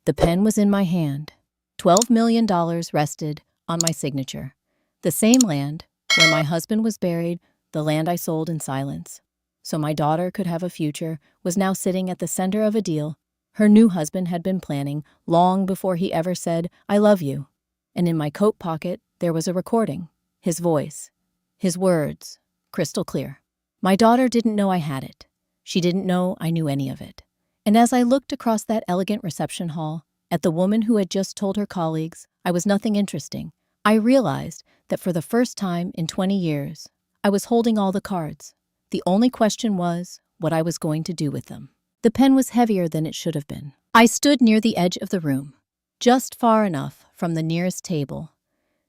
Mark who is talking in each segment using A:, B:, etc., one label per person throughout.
A: The pen was in my hand. $12 million rested on my signature. The same land where my husband was buried, the land I sold in silence, so my daughter could have a future, was now sitting at the center of a deal her new husband had been planning long before he ever said, "I love you." And in my coat pocket, there was a recording. His voice. His words. Crystal clear. My daughter didn't know I had it. She didn't know I knew any of it. And as I looked across that elegant reception hall, at the woman who had just told her colleagues I was nothing interesting, I realized that for the first time in 20 years, I was holding all the cards. The only question was what I was going to do with them. The pen was heavier than it should have been. I stood near the edge of the room, just far enough from the nearest table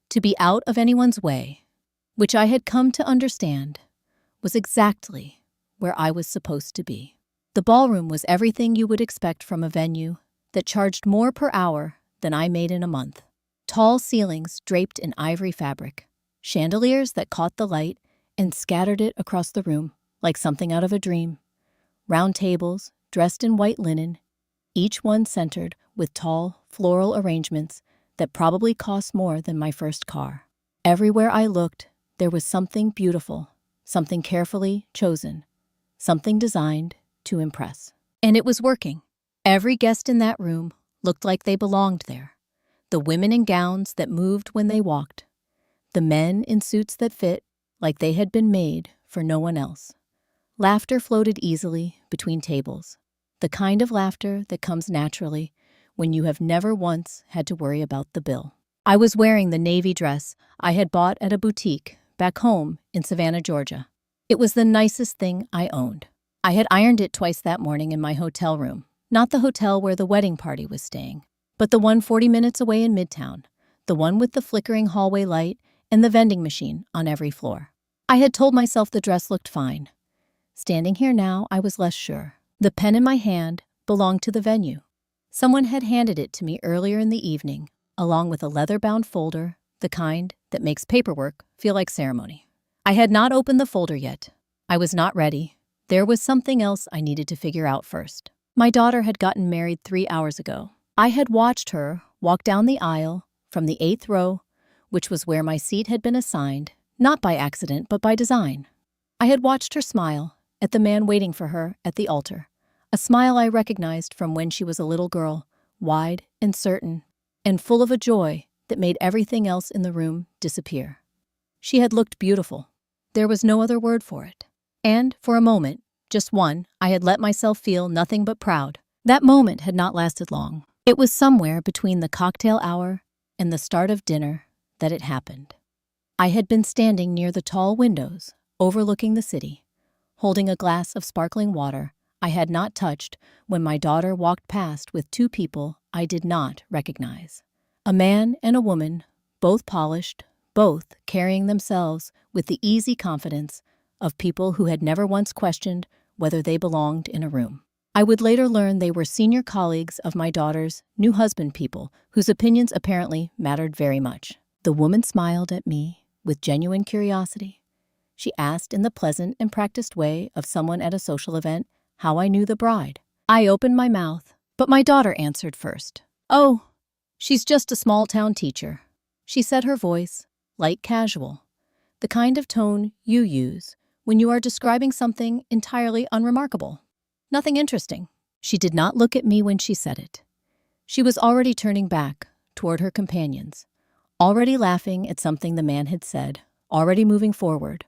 A: to be out of anyone's way, which I had come to understand was exactly where I was supposed to be. The ballroom was everything you would expect from a venue that charged more per hour than I made in a month. Tall ceilings draped in ivory fabric, chandeliers that caught the light and scattered it across the room like something out of a dream. Round tables, dressed in white linen, each one centered with tall, floral arrangements that probably cost more than my first car. Everywhere I looked, there was something beautiful, something carefully chosen, something designed to impress. And it was working. Every guest in that room looked like they belonged there. The women in gowns that moved when they walked. The men in suits that fit like they had been made for no one else. Laughter floated easily between tables, the kind of laughter that comes naturally when you have never once had to worry about the bill. I was wearing the navy dress I had bought at a boutique back home in Savannah, Georgia. It was the nicest thing I owned. I had ironed it twice that morning in my hotel room, not the hotel where the wedding party was staying, but the one 40 minutes away in Midtown, the one with the flickering hallway light and the vending machine on every floor. I had told myself the dress looked fine. Standing here now, I was less sure. The pen in my hand belonged to the venue. Someone had handed it to me earlier in the evening, along with a leather-bound folder, the kind that makes paperwork feel like ceremony. I had not opened the folder yet. I was not ready. There was something else I needed to figure out first. My daughter had gotten married 3 hours ago. I had watched her walk down the aisle from the 8th row, which was where my seat had been assigned, not by accident but by design. I had watched her smile at the man waiting for her at the altar, a smile I recognized from when she was a little girl, wide and certain, and full of a joy that made everything else in the room disappear. She had looked beautiful. There was no other word for it. And, for a moment, just one, I had let myself feel nothing but proud. That moment had not lasted long. It was somewhere between the cocktail hour and the start of dinner that it happened. I had been standing near the tall windows overlooking the city, holding a glass of sparkling water I had not touched when my daughter walked past with two people I did not recognize. A man and a woman, both polished, both carrying themselves with the easy confidence of people who had never once questioned whether they belonged in a room. I would later learn they were senior colleagues of my daughter's new husband, people whose opinions apparently mattered very much. The woman smiled at me with genuine curiosity. She asked in the pleasant and practiced way of someone at a social event how I knew the bride. I opened my mouth, but my daughter answered first. "Oh, she's just a small-town teacher," she said, her voice light, casual, the kind of tone you use when you are describing something entirely unremarkable. Nothing interesting. She did not look at me when she said it. She was already turning back toward her companions, already laughing at something the man had said, already moving forward.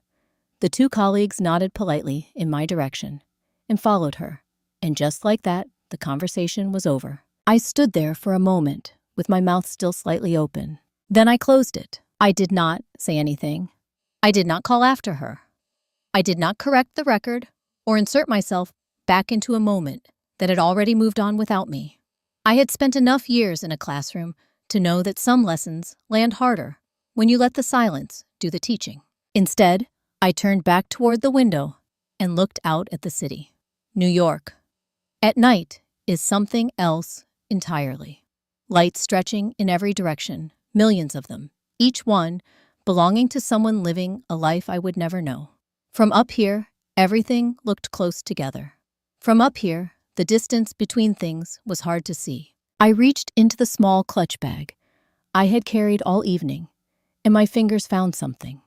A: The two colleagues nodded politely in my direction and followed her, and just like that, the conversation was over. I stood there for a moment with my mouth still slightly open. Then I closed it. I did not say anything. I did not call after her. I did not correct the record or insert myself back into a moment that had already moved on without me. I had spent enough years in a classroom to know that some lessons land harder when you let the silence do the teaching. Instead, I turned back toward the window and looked out at the city. New York, at night, is something else entirely. Lights stretching in every direction, millions of them, each one belonging to someone living a life I would never know. From up here, everything looked close together. From up here, the distance between things was hard to see. I reached into the small clutch bag I had carried all evening, and my fingers found something.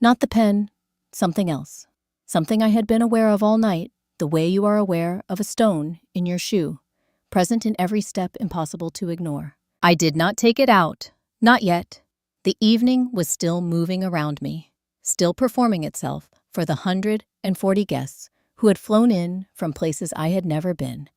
A: Not the pen, something else. Something I had been aware of all night, the way you are aware of a stone in your shoe, present in every step impossible to ignore. I did not take it out, not yet. The evening was still moving around me, still performing itself for the 140 guests who had flown in from places I had never been,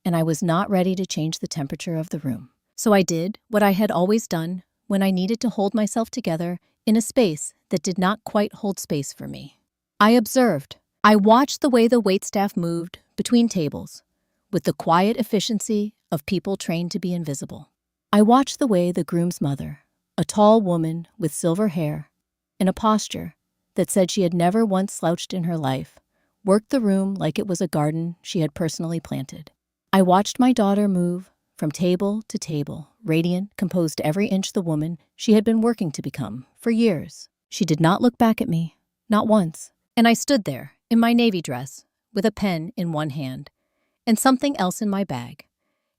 A: and I was not ready to change the temperature of the room. So I did what I had always done when I needed to hold myself together in a space that did not quite hold space for me. I observed. I watched the way the waitstaff moved between tables, with the quiet efficiency of people trained to be invisible. I watched the way the groom's mother, a tall woman with silver hair and a posture that said she had never once slouched in her life, worked the room like it was a garden she had personally planted. I watched my daughter move from table to table, radiant, composed every inch the woman she had been working to become for years. She did not look back at me, not once, and I stood there in my navy dress with a pen in one hand and something else in my bag,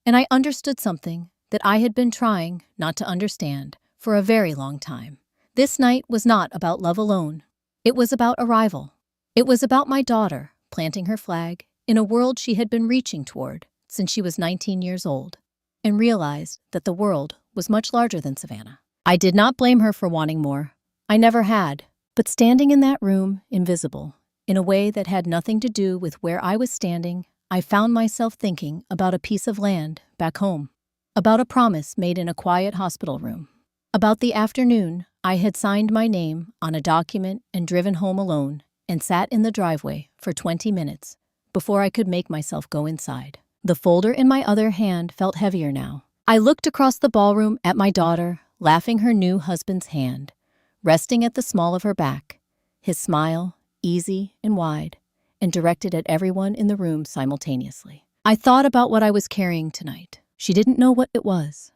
A: and I understood something that I had been trying not to understand for a very long time. This night was not about love alone. It was about arrival. It was about my daughter planting her flag in a world she had been reaching toward since she was 19 years old, and realized that the world was much larger than Savannah. I did not blame her for wanting more. I never had. But standing in that room, invisible, in a way that had nothing to do with where I was standing, I found myself thinking about a piece of land back home, about a promise made in a quiet hospital room, about the afternoon I had signed my name on a document and driven home alone and sat in the driveway for 20 minutes before I could make myself go inside. The folder in my other hand felt heavier now. I looked across the ballroom at my daughter, laughing her new husband's hand, resting at the small of her back, his smile easy and wide, and directed at everyone in the room simultaneously. I thought about what I was carrying tonight. She didn't know what it was,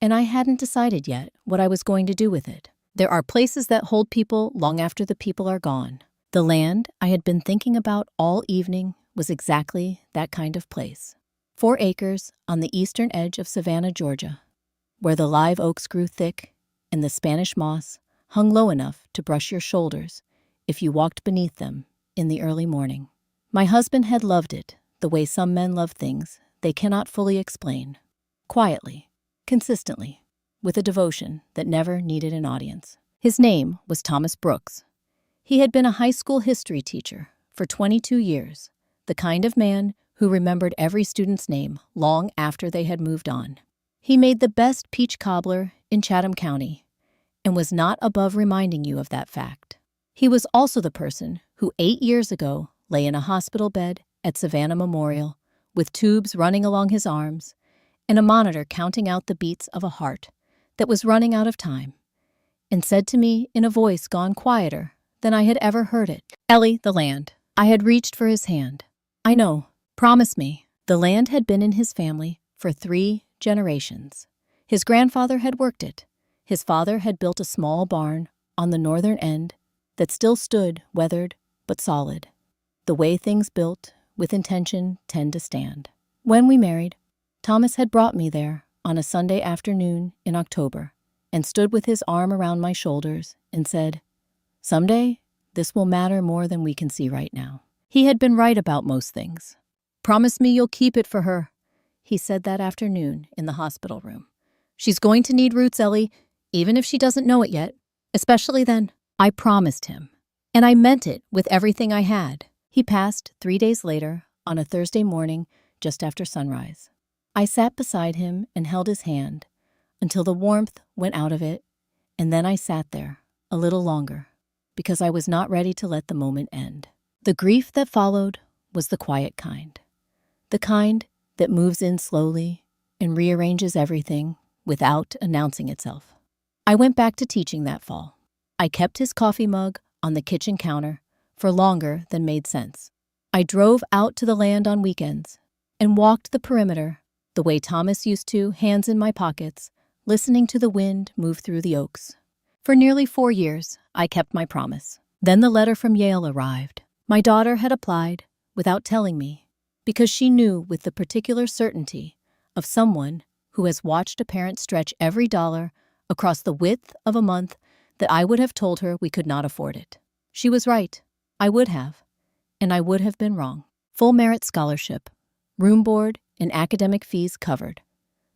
A: and I hadn't decided yet what I was going to do with it. There are places that hold people long after the people are gone. The land I had been thinking about all evening was exactly that kind of place. 4 acres on the eastern edge of Savannah, Georgia, where the live oaks grew thick and the Spanish moss hung low enough to brush your shoulders if you walked beneath them in the early morning. My husband had loved it the way some men love things they cannot fully explain, quietly, consistently, with a devotion that never needed an audience. His name was Thomas Brooks. He had been a high school history teacher for 22 years, the kind of man who remembered every student's name long after they had moved on. He made the best peach cobbler in Chatham County and was not above reminding you of that fact. He was also the person who 8 years ago lay in a hospital bed at Savannah Memorial with tubes running along his arms and a monitor counting out the beats of a heart that was running out of time, and said to me in a voice gone quieter than I had ever heard it, "Ellie, the land." I had reached for his hand. "I know. Promise me." The land had been in his family for 3 generations. His grandfather had worked it. His father had built a small barn on the northern end that still stood weathered but solid, the way things built with intention tend to stand. When we married, Thomas had brought me there on a Sunday afternoon in October and stood with his arm around my shoulders and said, "Someday, this will matter more than we can see right now." He had been right about most things. "Promise me you'll keep it for her," he said that afternoon in the hospital room. "She's going to need roots, Ellie, even if she doesn't know it yet, especially then." I promised him, and I meant it with everything I had. He passed 3 days later on a Thursday morning just after sunrise. I sat beside him and held his hand until the warmth went out of it, and then I sat there a little longer because I was not ready to let the moment end. The grief that followed was the quiet kind, the kind that moves in slowly and rearranges everything without announcing itself. I went back to teaching that fall. I kept his coffee mug on the kitchen counter for longer than made sense. I drove out to the land on weekends and walked the perimeter the way Thomas used to, hands in my pockets, listening to the wind move through the oaks. For nearly 4 years, I kept my promise. Then the letter from Yale arrived. My daughter had applied without telling me because she knew with the particular certainty of someone who has watched a parent stretch every dollar across the width of a month that I would have told her we could not afford it. She was right. I would have. And I would have been wrong. Full merit scholarship, room board, and academic fees covered.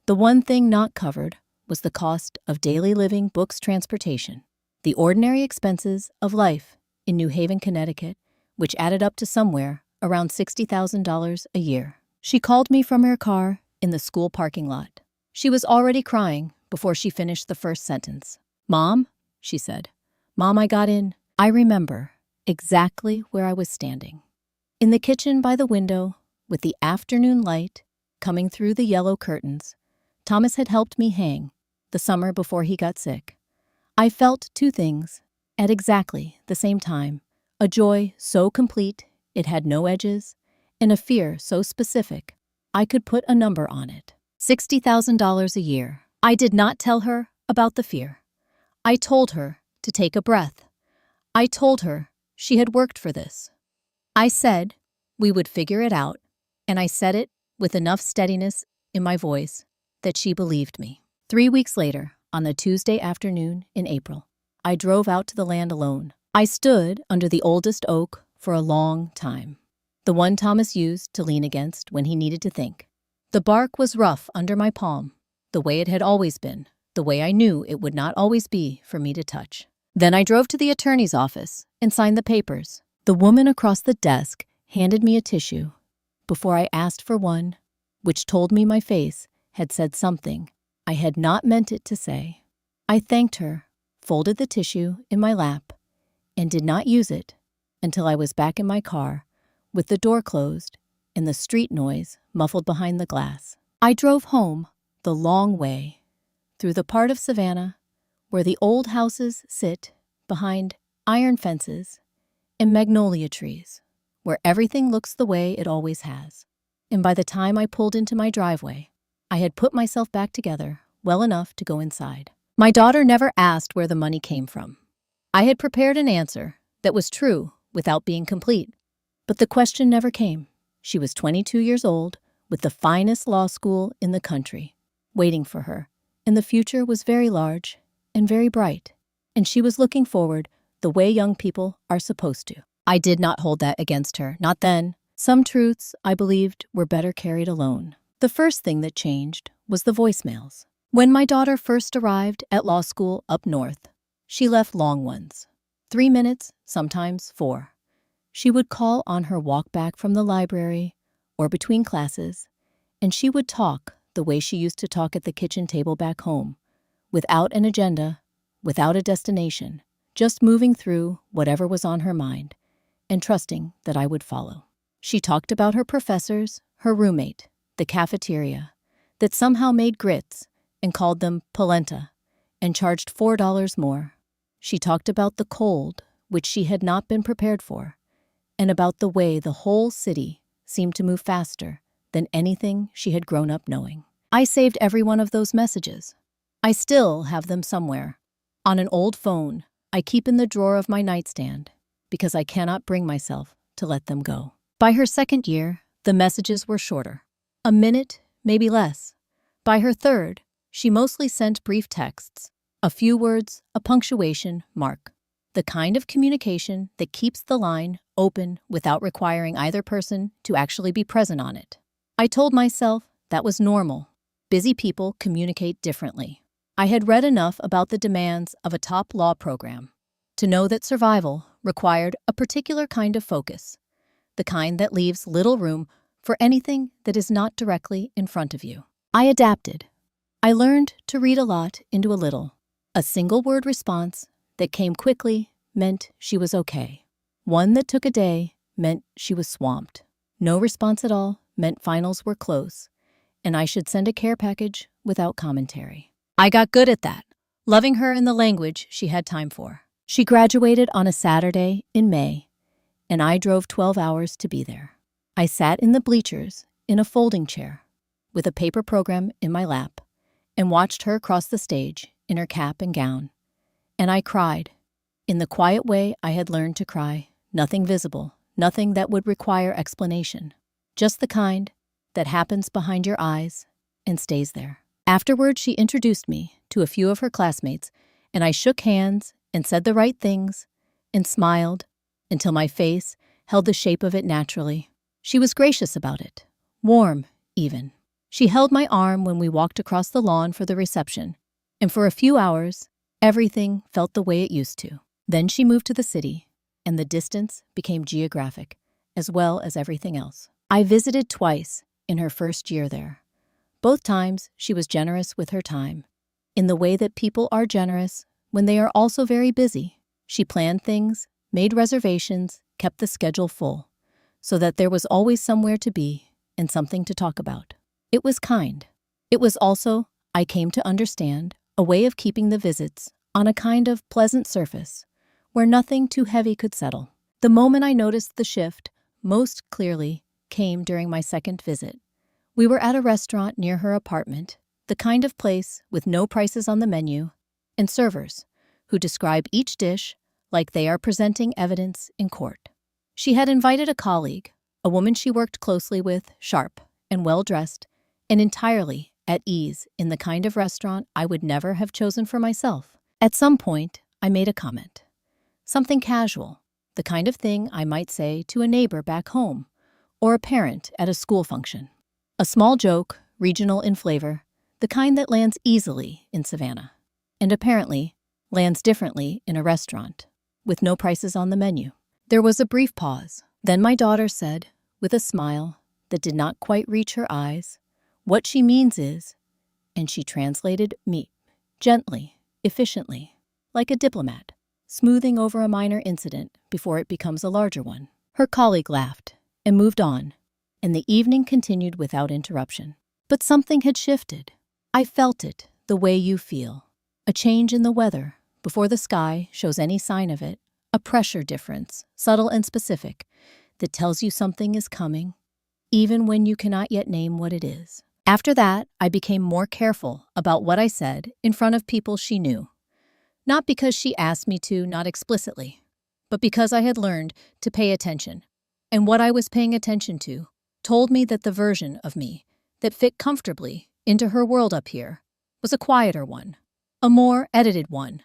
A: The one thing not covered was the cost of daily living, books, transportation, the ordinary expenses of life in New Haven, Connecticut, which added up to somewhere around $60,000 a year. She called me from her car in the school parking lot. She was already crying before she finished the first sentence. "Mom," she said. "Mom, I got in." I remember exactly where I was standing. In the kitchen by the window, with the afternoon light coming through the yellow curtains, Thomas had helped me hang the summer before he got sick. I felt two things at exactly the same time: a joy so complete it had no edges, and a fear so specific I could put a number on it. $60,000 a year. I did not tell her about the fear. I told her to take a breath. I told her she had worked for this. I said we would figure it out, and I said it with enough steadiness in my voice that she believed me. 3 weeks later, on the Tuesday afternoon in April, I drove out to the land alone. I stood under the oldest oak for a long time, the one Thomas used to lean against when he needed to think. The bark was rough under my palm, the way it had always been, the way I knew it would not always be for me to touch. Then I drove to the attorney's office and signed the papers. The woman across the desk handed me a tissue before I asked for one, which told me my face had said something I had not meant it to say. I thanked her, folded the tissue in my lap, and did not use it until I was back in my car with the door closed and the street noise muffled behind the glass. I drove home the long way through the part of Savannah where the old houses sit behind iron fences and magnolia trees, where everything looks the way it always has. And by the time I pulled into my driveway, I had put myself back together well enough to go inside. My daughter never asked where the money came from. I had prepared an answer that was true without being complete, but the question never came. She was 22 years old, with the finest law school in the country waiting for her, and the future was very large and very bright, and she was looking forward the way young people are supposed to. I did not hold that against her, not then. Some truths, I believed, were better carried alone. The first thing that changed was the voicemails. When my daughter first arrived at law school up north, she left long ones. 3 minutes, sometimes 4. She would call on her walk back from the library or between classes, and she would talk the way she used to talk at the kitchen table back home, without an agenda, without a destination, just moving through whatever was on her mind and trusting that I would follow. She talked about her professors, her roommate, the cafeteria, that somehow made grits and called them polenta and charged $4 more. She talked about the cold, which she had not been prepared for, and about the way the whole city seemed to move faster than anything she had grown up knowing. I saved every one of those messages. I still have them somewhere, on an old phone I keep in the drawer of my nightstand, because I cannot bring myself to let them go. By her second year, the messages were shorter. A minute, maybe less. By her third, she mostly sent brief texts, a few words, a punctuation mark. The kind of communication that keeps the line open without requiring either person to actually be present on it. I told myself that was normal. Busy people communicate differently. I had read enough about the demands of a top law program to know that survival required a particular kind of focus, the kind that leaves little room for anything that is not directly in front of you. I adapted. I learned to read a lot into a little. A single-word response that came quickly meant she was okay. One that took a day meant she was swamped. No response at all meant finals were close, and I should send a care package without commentary. I got good at that, loving her in the language she had time for. She graduated on a Saturday in May, and I drove 12 hours to be there. I sat in the bleachers in a folding chair with a paper program in my lap and watched her cross the stage in her cap and gown. And I cried, in the quiet way I had learned to cry, nothing visible, nothing that would require explanation, just the kind that happens behind your eyes and stays there. Afterward, she introduced me to a few of her classmates, and I shook hands and said the right things and smiled until my face held the shape of it naturally. She was gracious about it, warm even. She held my arm when we walked across the lawn for the reception, and for a few hours, everything felt the way it used to. Then she moved to the city, and the distance became geographic, as well as everything else. I visited twice in her first year there. Both times, she was generous with her time, in the way that people are generous when they are also very busy. She planned things, made reservations, kept the schedule full, so that there was always somewhere to be and something to talk about. It was kind. It was also, I came to understand, a way of keeping the visits on a kind of pleasant surface, where nothing too heavy could settle. The moment I noticed the shift most clearly came during my second visit. We were at a restaurant near her apartment, the kind of place with no prices on the menu, and servers who describe each dish like they are presenting evidence in court. She had invited a colleague, a woman she worked closely with, sharp and well-dressed, and entirely at ease in the kind of restaurant I would never have chosen for myself. At some point, I made a comment. Something casual, the kind of thing I might say to a neighbor back home or a parent at a school function. A small joke, regional in flavor, the kind that lands easily in Savannah, and apparently lands differently in a restaurant, with no prices on the menu. There was a brief pause. Then my daughter said, with a smile that did not quite reach her eyes, "What she means is," and she translated me, gently, efficiently, like a diplomat, smoothing over a minor incident before it becomes a larger one. Her colleague laughed and moved on, and the evening continued without interruption. But something had shifted. I felt it the way you feel. A change in the weather before the sky shows any sign of it, a pressure difference, subtle and specific, that tells you something is coming, even when you cannot yet name what it is. After that, I became more careful about what I said in front of people she knew. Not because she asked me to, not explicitly, but because I had learned to pay attention. And what I was paying attention to told me that the version of me that fit comfortably into her world up here was a quieter one, a more edited one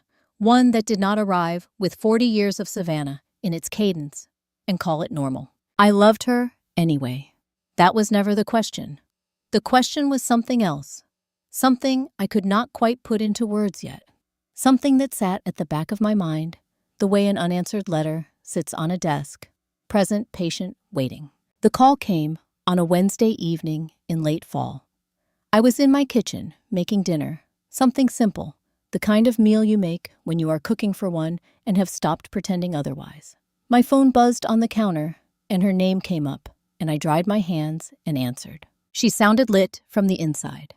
A: that did not arrive with 40 years of Savannah in its cadence and call it normal. I loved her anyway. That was never the question. The question was something else, something I could not quite put into words yet, something that sat at the back of my mind, the way an unanswered letter sits on a desk, present, patient, waiting. The call came on a Wednesday evening in late fall. I was in my kitchen making dinner, something simple, the kind of meal you make when you are cooking for one and have stopped pretending otherwise. My phone buzzed on the counter, and her name came up, and I dried my hands and answered. She sounded lit from the inside.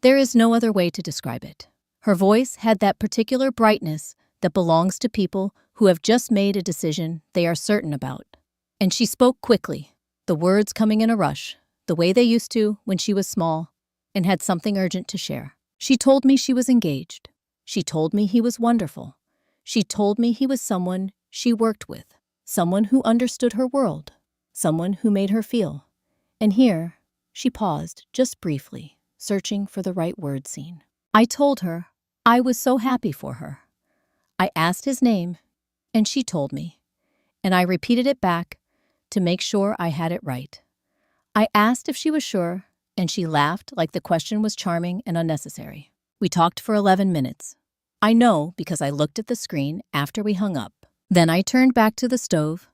A: There is no other way to describe it. Her voice had that particular brightness that belongs to people who have just made a decision they are certain about. And she spoke quickly, the words coming in a rush, the way they used to when she was small, and had something urgent to share. She told me she was engaged. She told me he was wonderful. She told me he was someone she worked with, someone who understood her world, someone who made her feel. And here, she paused just briefly, searching for the right word scene. I told her I was so happy for her. I asked his name, and she told me, and I repeated it back to make sure I had it right. I asked if she was sure, and she laughed like the question was charming and unnecessary. We talked for 11 minutes. I know because I looked at the screen after we hung up. Then I turned back to the stove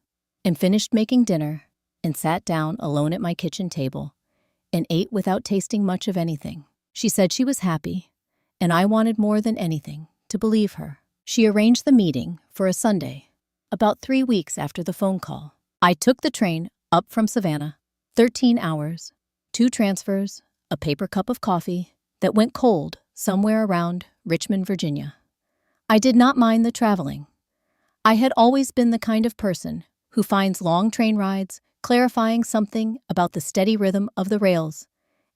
A: and finished making dinner and sat down alone at my kitchen table and ate without tasting much of anything. She said she was happy, and I wanted more than anything to believe her. She arranged the meeting for a Sunday, about 3 weeks after the phone call. I took the train up from Savannah, 13 hours, 2 transfers, a paper cup of coffee that went cold somewhere around Richmond, Virginia. I did not mind the traveling. I had always been the kind of person who finds long train rides clarifying something about the steady rhythm of the rails,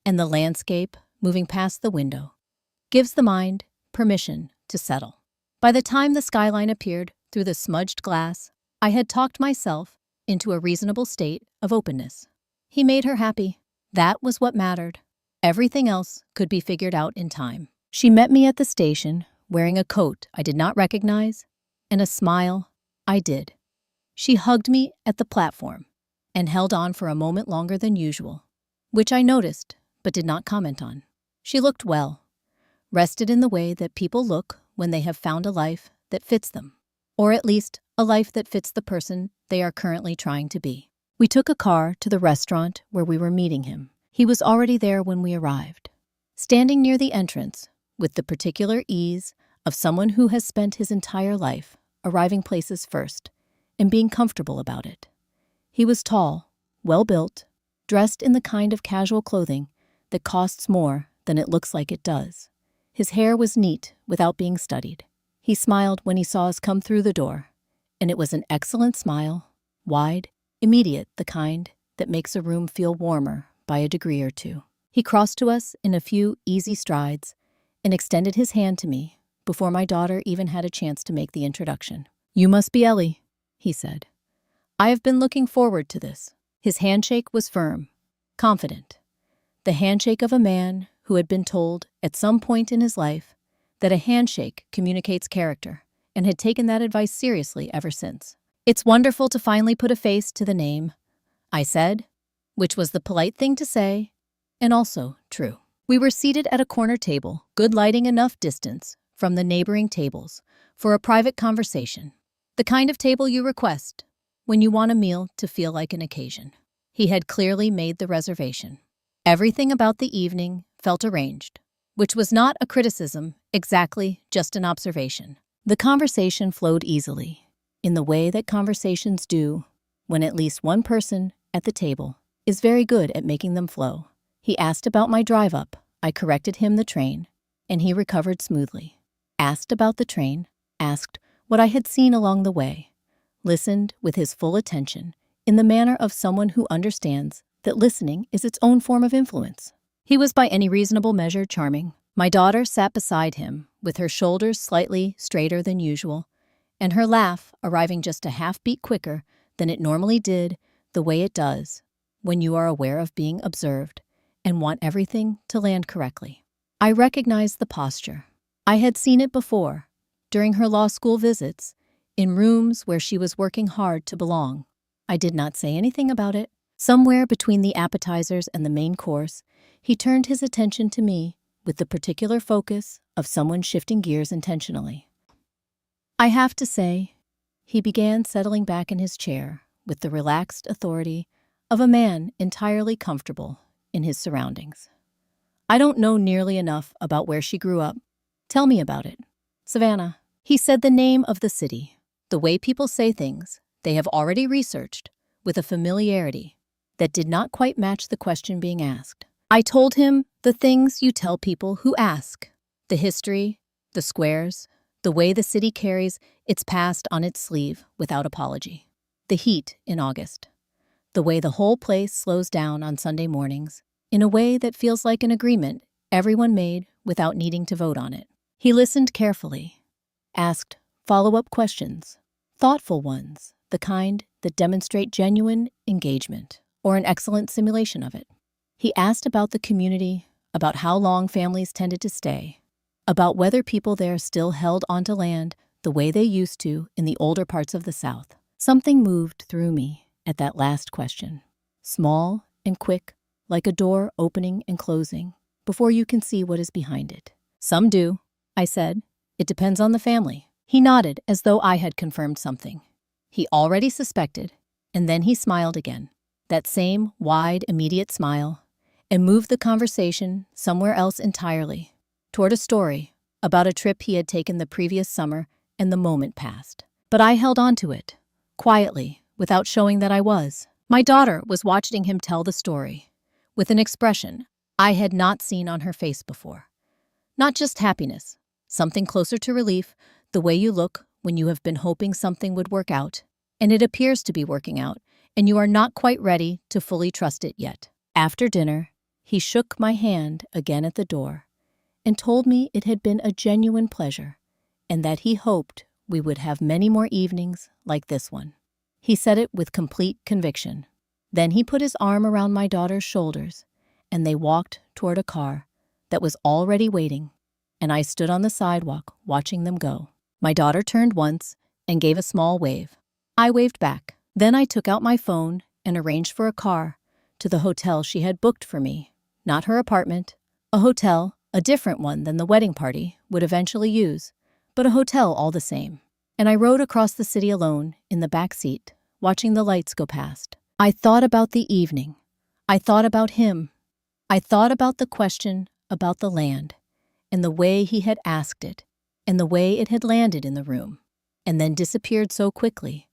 A: and the landscape moving past the window gives the mind permission to settle. By the time the skyline appeared through the smudged glass, I had talked myself into a reasonable state of openness. He made her happy. That was what mattered. Everything else could be figured out in time. She met me at the station, wearing a coat I did not recognize and a smile I did. She hugged me at the platform and held on for a moment longer than usual, which I noticed but did not comment on. She looked well, rested in the way that people look when they have found a life that fits them, or at least a life that fits the person they are currently trying to be. We took a car to the restaurant where we were meeting him. He was already there when we arrived, standing near the entrance with the particular ease of someone who has spent his entire life arriving places first and being comfortable about it. He was tall, well-built, dressed in the kind of casual clothing that costs more than it looks like it does. His hair was neat without being studied. He smiled when he saw us come through the door, and it was an excellent smile, wide, immediate, the kind that makes a room feel warmer by a degree or two. He crossed to us in a few easy strides and extended his hand to me before my daughter even had a chance to make the introduction. "You must be Ellie," he said. "I have been looking forward to this." His handshake was firm, confident, the handshake of a man who had been told at some point in his life that a handshake communicates character and had taken that advice seriously ever since. "It's wonderful to finally put a face to the name," I said, which was the polite thing to say and also true. We were seated at a corner table, good lighting, enough distance from the neighboring tables for a private conversation. The kind of table you request when you want a meal to feel like an occasion. He had clearly made the reservation. Everything about the evening felt arranged, which was not a criticism, exactly just an observation. The conversation flowed easily, in the way that conversations do when at least one person at the table is very good at making them flow. He asked about my drive up. I corrected him the train, and he recovered smoothly. Asked about the train, asked what I had seen along the way, listened with his full attention in the manner of someone who understands that listening is its own form of influence. He was by any reasonable measure charming. My daughter sat beside him, with her shoulders slightly straighter than usual, and her laugh arriving just a half beat quicker than it normally did, the way it does when you are aware of being observed and want everything to land correctly. I recognized the posture. I had seen it before, during her law school visits, in rooms where she was working hard to belong. I did not say anything about it. Somewhere between the appetizers and the main course, he turned his attention to me with the particular focus of someone shifting gears intentionally. "I have to say," he began, settling back in his chair with the relaxed authority of a man entirely comfortable in his surroundings. "I don't know nearly enough about where she grew up. Tell me about it." "Savannah." He said the name of the city, the way people say things they have already researched, with a familiarity that did not quite match the question being asked. I told him the things you tell people who ask: the history, the squares, the way the city carries its past on its sleeve without apology. The heat in August, the way the whole place slows down on Sunday mornings in a way that feels like an agreement everyone made without needing to vote on it. He listened carefully, asked follow-up questions, thoughtful ones, the kind that demonstrate genuine engagement or an excellent simulation of it. He asked about the community, about how long families tended to stay, about whether people there still held onto land the way they used to in the older parts of the South. Something moved through me at that last question, small and quick, like a door opening and closing before you can see what is behind it. "Some do," I said. "It depends on the family." He nodded as though I had confirmed something he already suspected, and then he smiled again, that same wide, immediate smile, and moved the conversation somewhere else entirely, toward a story about a trip he had taken the previous summer, and the moment passed. But I held on to it, quietly, without showing that I was. My daughter was watching him tell the story, with an expression I had not seen on her face before. Not just happiness, something closer to relief, the way you look when you have been hoping something would work out, and it appears to be working out, and you are not quite ready to fully trust it yet. After dinner, he shook my hand again at the door and told me it had been a genuine pleasure and that he hoped we would have many more evenings like this one. He said it with complete conviction. Then he put his arm around my daughter's shoulders and they walked toward a car that was already waiting, and I stood on the sidewalk watching them go. My daughter turned once and gave a small wave. I waved back. Then I took out my phone and arranged for a car to the hotel she had booked for me. Not her apartment, a hotel, a different one than the wedding party would eventually use, but a hotel all the same. And I rode across the city alone in the back seat, watching the lights go past. I thought about the evening. I thought about him. I thought about the question about the land, and the way he had asked it, and the way it had landed in the room, and then disappeared so quickly.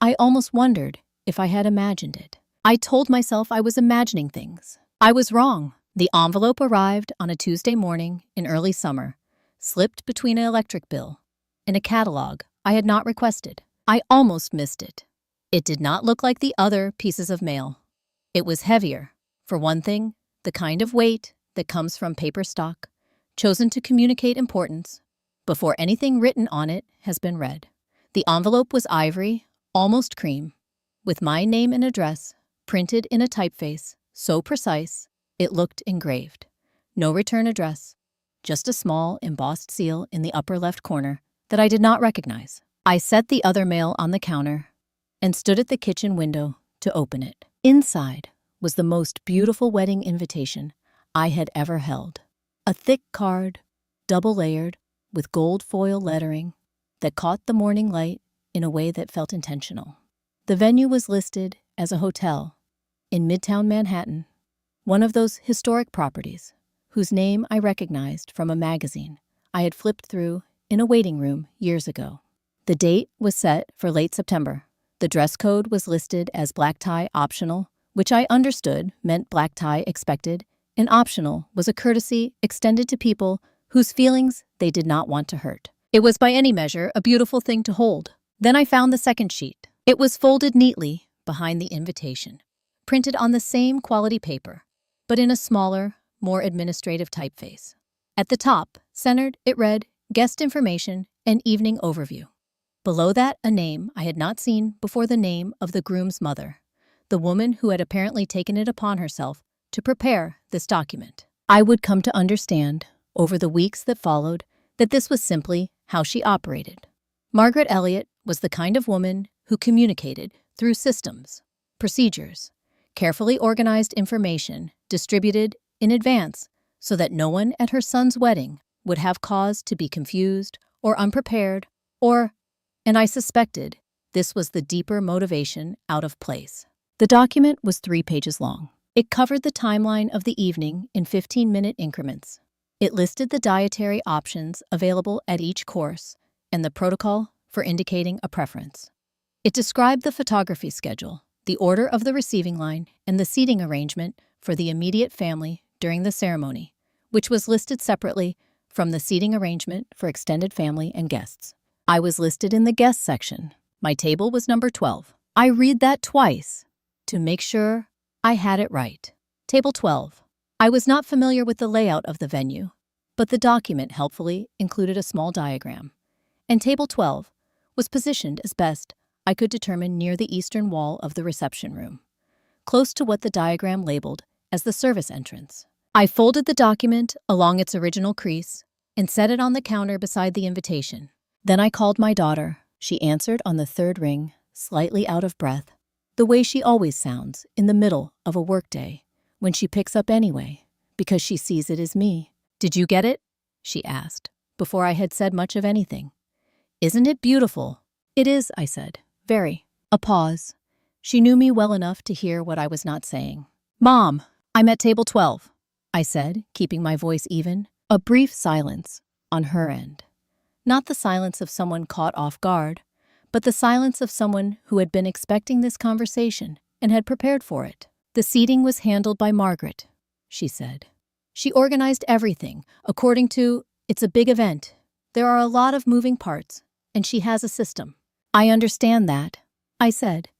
A: I almost wondered if I had imagined it. I told myself I was imagining things. I was wrong. The envelope arrived on a Tuesday morning in early summer, slipped between an electric bill and a catalog I had not requested. I almost missed it. It did not look like the other pieces of mail. It was heavier. For one thing, the kind of weight that comes from paper stock, chosen to communicate importance before anything written on it has been read. The envelope was ivory, almost cream, with my name and address printed in a typeface so precise it looked engraved. No return address, just a small embossed seal in the upper left corner that I did not recognize. I set the other mail on the counter and stood at the kitchen window to open it. Inside was the most beautiful wedding invitation I had ever held. A thick card, double-layered, with gold foil lettering that caught the morning light in a way that felt intentional. The venue was listed as a hotel in Midtown Manhattan, one of those historic properties whose name I recognized from a magazine I had flipped through in a waiting room years ago. The date was set for late September. The dress code was listed as black tie optional, which I understood meant black tie expected, and optional was a courtesy extended to people whose feelings they did not want to hurt. It was by any measure a beautiful thing to hold. Then I found the second sheet. It was folded neatly behind the invitation, printed on the same quality paper, but in a smaller, more administrative typeface. At the top, centered, it read, Guest Information and Evening Overview. Below that, a name I had not seen before, the name of the groom's mother, the woman who had apparently taken it upon herself to prepare this document. I would come to understand, over the weeks that followed, that this was simply how she operated. Margaret Elliott was the kind of woman who communicated through systems, procedures, carefully organized information distributed in advance so that no one at her son's wedding would have cause to be confused or unprepared and I suspected this was the deeper motivation out of place. The document was 3 pages long. It covered the timeline of the evening in 15-minute increments. It listed the dietary options available at each course and the protocol for indicating a preference. It described the photography schedule, the order of the receiving line, and the seating arrangement for the immediate family during the ceremony, which was listed separately from the seating arrangement for extended family and guests. I was listed in the guest section. My table was number 12. I read that twice to make sure I had it right. Table 12. I was not familiar with the layout of the venue, but the document helpfully included a small diagram, and Table 12 was positioned as best I could determine near the eastern wall of the reception room, close to what the diagram labeled as the service entrance. I folded the document along its original crease and set it on the counter beside the invitation. Then I called my daughter. She answered on the third ring, slightly out of breath, the way she always sounds in the middle of a workday, when she picks up anyway, because she sees it as me. "Did you get it?" she asked, before I had said much of anything. "Isn't it beautiful?" "It is," I said. "Very." A pause. She knew me well enough to hear what I was not saying. "Mom, I'm at table 12, I said, keeping my voice even. A brief silence on her end. Not the silence of someone caught off guard, but the silence of someone who had been expecting this conversation and had prepared for it. "The seating was handled by Margaret," she said. "She organized everything according to, it's a big event. There are a lot of moving parts, and she has a system." "I understand that," I said.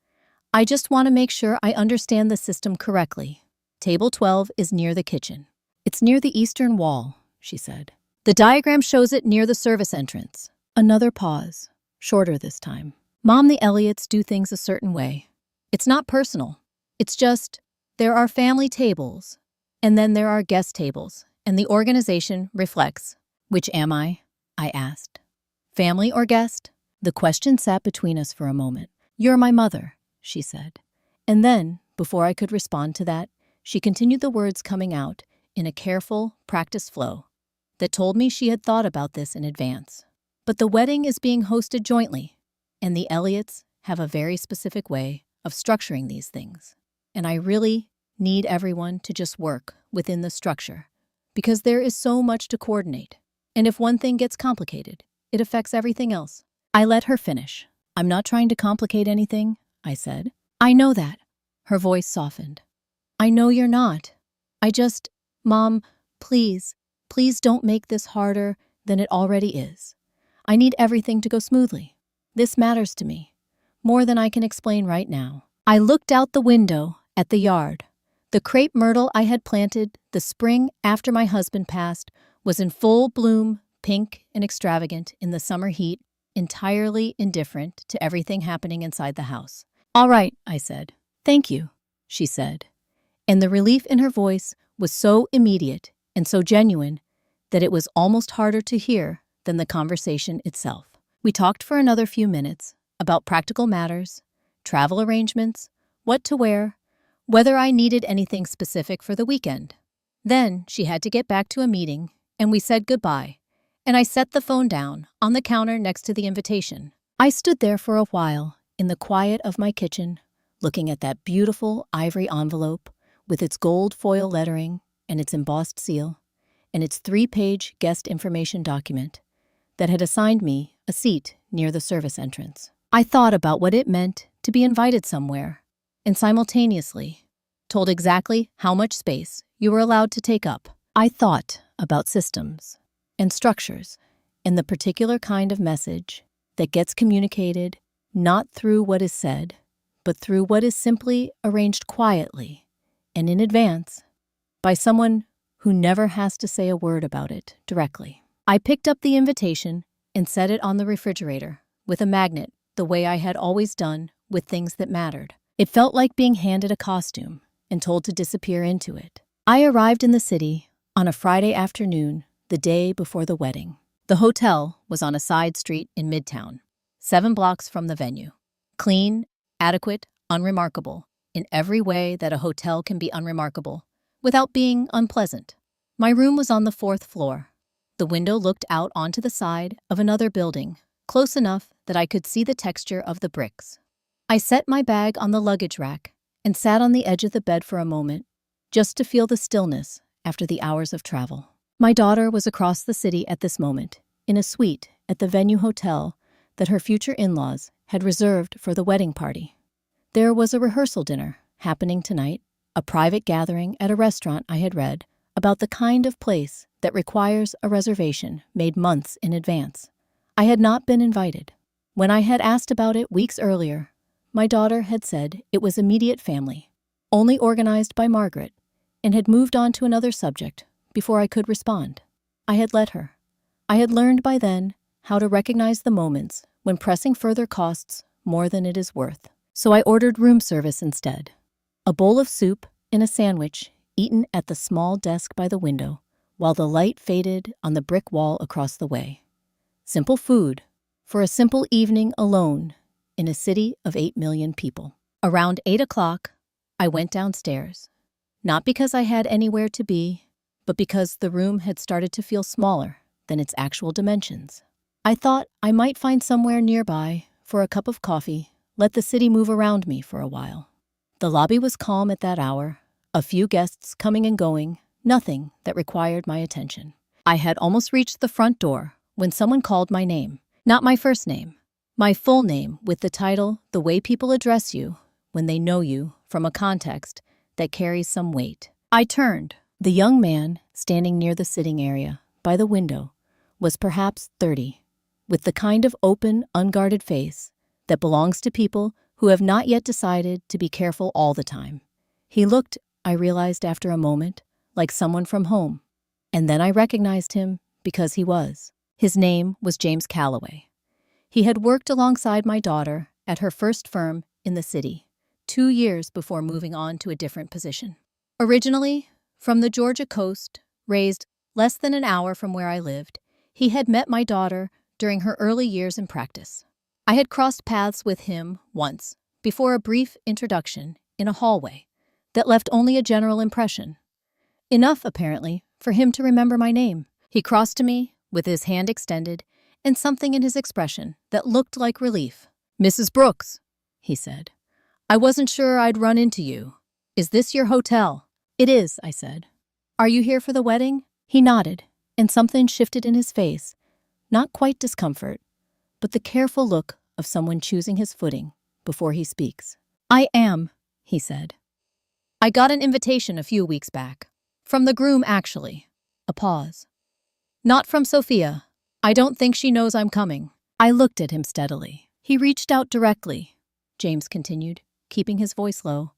A: "I just want to make sure I understand the system correctly." "Table 12 is near the kitchen. It's near the eastern wall," she said. "The diagram shows it near the service entrance." Another pause, shorter this time. "Mom, the Elliots do things a certain way. It's not personal. It's just, there are family tables, And then there are guest tables, and the organization reflects. Which am I? I asked. Family or guest? The question sat between us for a moment. You're my mother, she said. And then, before I could respond to that, she continued, the words coming out in a careful, practiced flow that told me she had thought about this in advance. But the wedding is being hosted jointly, and the Elliots have a very specific way of structuring these things. And I really need everyone to just work within the structure, because there is so much to coordinate. And if one thing gets complicated, it affects everything else. I let her finish. I'm not trying to complicate anything, I said. I know that. Her voice softened. I know you're not. Mom, please don't make this harder than it already is. I need everything to go smoothly. This matters to me, more than I can explain right now. I looked out the window at the yard. The crepe myrtle I had planted the spring after my husband passed was in full bloom, pink and extravagant in the summer heat, entirely indifferent to everything happening inside the house. All right, I said. Thank you, she said. And the relief in her voice was so immediate and so genuine that it was almost harder to hear than the conversation itself. We talked for another few minutes about practical matters, travel arrangements, what to wear, whether I needed anything specific for the weekend. Then she had to get back to a meeting, and we said goodbye, and I set the phone down on the counter next to the invitation. I stood there for a while in the quiet of my kitchen, looking at that beautiful ivory envelope with its gold foil lettering and its embossed seal, and its 3-page guest information document that had assigned me a seat near the service entrance. I thought about what it meant to be invited somewhere, and simultaneously told exactly how much space you were allowed to take up. I thought about systems and structures and the particular kind of message that gets communicated not through what is said, but through what is simply arranged quietly and in advance by someone who never has to say a word about it directly. I picked up the invitation and set it on the refrigerator with a magnet, the way I had always done with things that mattered. It felt like being handed a costume and told to disappear into it. I arrived in the city on a Friday afternoon, the day before the wedding. The hotel was on a side street in Midtown, 7 blocks from the venue. Clean, adequate, unremarkable, in every way that a hotel can be unremarkable, without being unpleasant. My room was on the 4th floor. The window looked out onto the side of another building, close enough that I could see the texture of the bricks. I set my bag on the luggage rack and sat on the edge of the bed for a moment, just to feel the stillness after the hours of travel. My daughter was across the city at this moment, in a suite at the venue hotel that her future in-laws had reserved for the wedding party. There was a rehearsal dinner happening tonight, a private gathering at a restaurant I had read about the kind of place that requires a reservation made months in advance. I had not been invited. When I had asked about it weeks earlier, my daughter had said it was immediate family, only organized by Margaret, and had moved on to another subject before I could respond. I had let her. I had learned by then how to recognize the moments when pressing further costs more than it is worth. So I ordered room service instead. A bowl of soup and a sandwich eaten at the small desk by the window while the light faded on the brick wall across the way. Simple food for a simple evening alone in a city of 8 million people. Around 8 o'clock, I went downstairs, not because I had anywhere to be, but because the room had started to feel smaller than its actual dimensions. I thought I might find somewhere nearby for a cup of coffee, let the city move around me for a while. The lobby was calm at that hour, a few guests coming and going, nothing that required my attention. I had almost reached the front door when someone called my name. Not my first name, my full name with the title, the way people address you when they know you from a context that carries some weight. I turned. The young man standing near the sitting area by the window was perhaps 30, with the kind of open, unguarded face that belongs to people who have not yet decided to be careful all the time. He looked, I realized after a moment, like someone from home. And then I recognized him because he was. His name was James Calloway. He had worked alongside my daughter at her first firm in the city, 2 years before moving on to a different position. Originally, From the Georgia coast, raised less than an hour from where I lived, he had met my daughter during her early years in practice. I had crossed paths with him once, before a brief introduction in a hallway that left only a general impression. Enough, apparently, for him to remember my name. He crossed to me, with his hand extended, and something in his expression that looked like relief. "Mrs. Brooks," he said. "I wasn't sure I'd run into you. Is this your hotel?" "It is," I said. "Are you here for the wedding?" He nodded, and something shifted in his face. Not quite discomfort, but the careful look of someone choosing his footing before he speaks. "I am," he said. "I got an invitation a few weeks back. From the groom, actually." A pause. "Not from Sophia. I don't think she knows I'm coming." I looked at him steadily. "He reached out directly," James continued, keeping his voice low.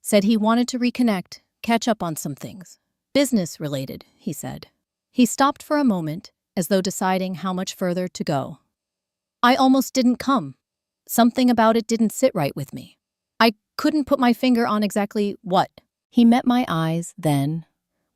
A: "Said he wanted to reconnect, catch up on some things. Business related," he said. He stopped for a moment, as though deciding how much further to go. "I almost didn't come. Something about it didn't sit right with me. I couldn't put my finger on exactly what." He met my eyes then,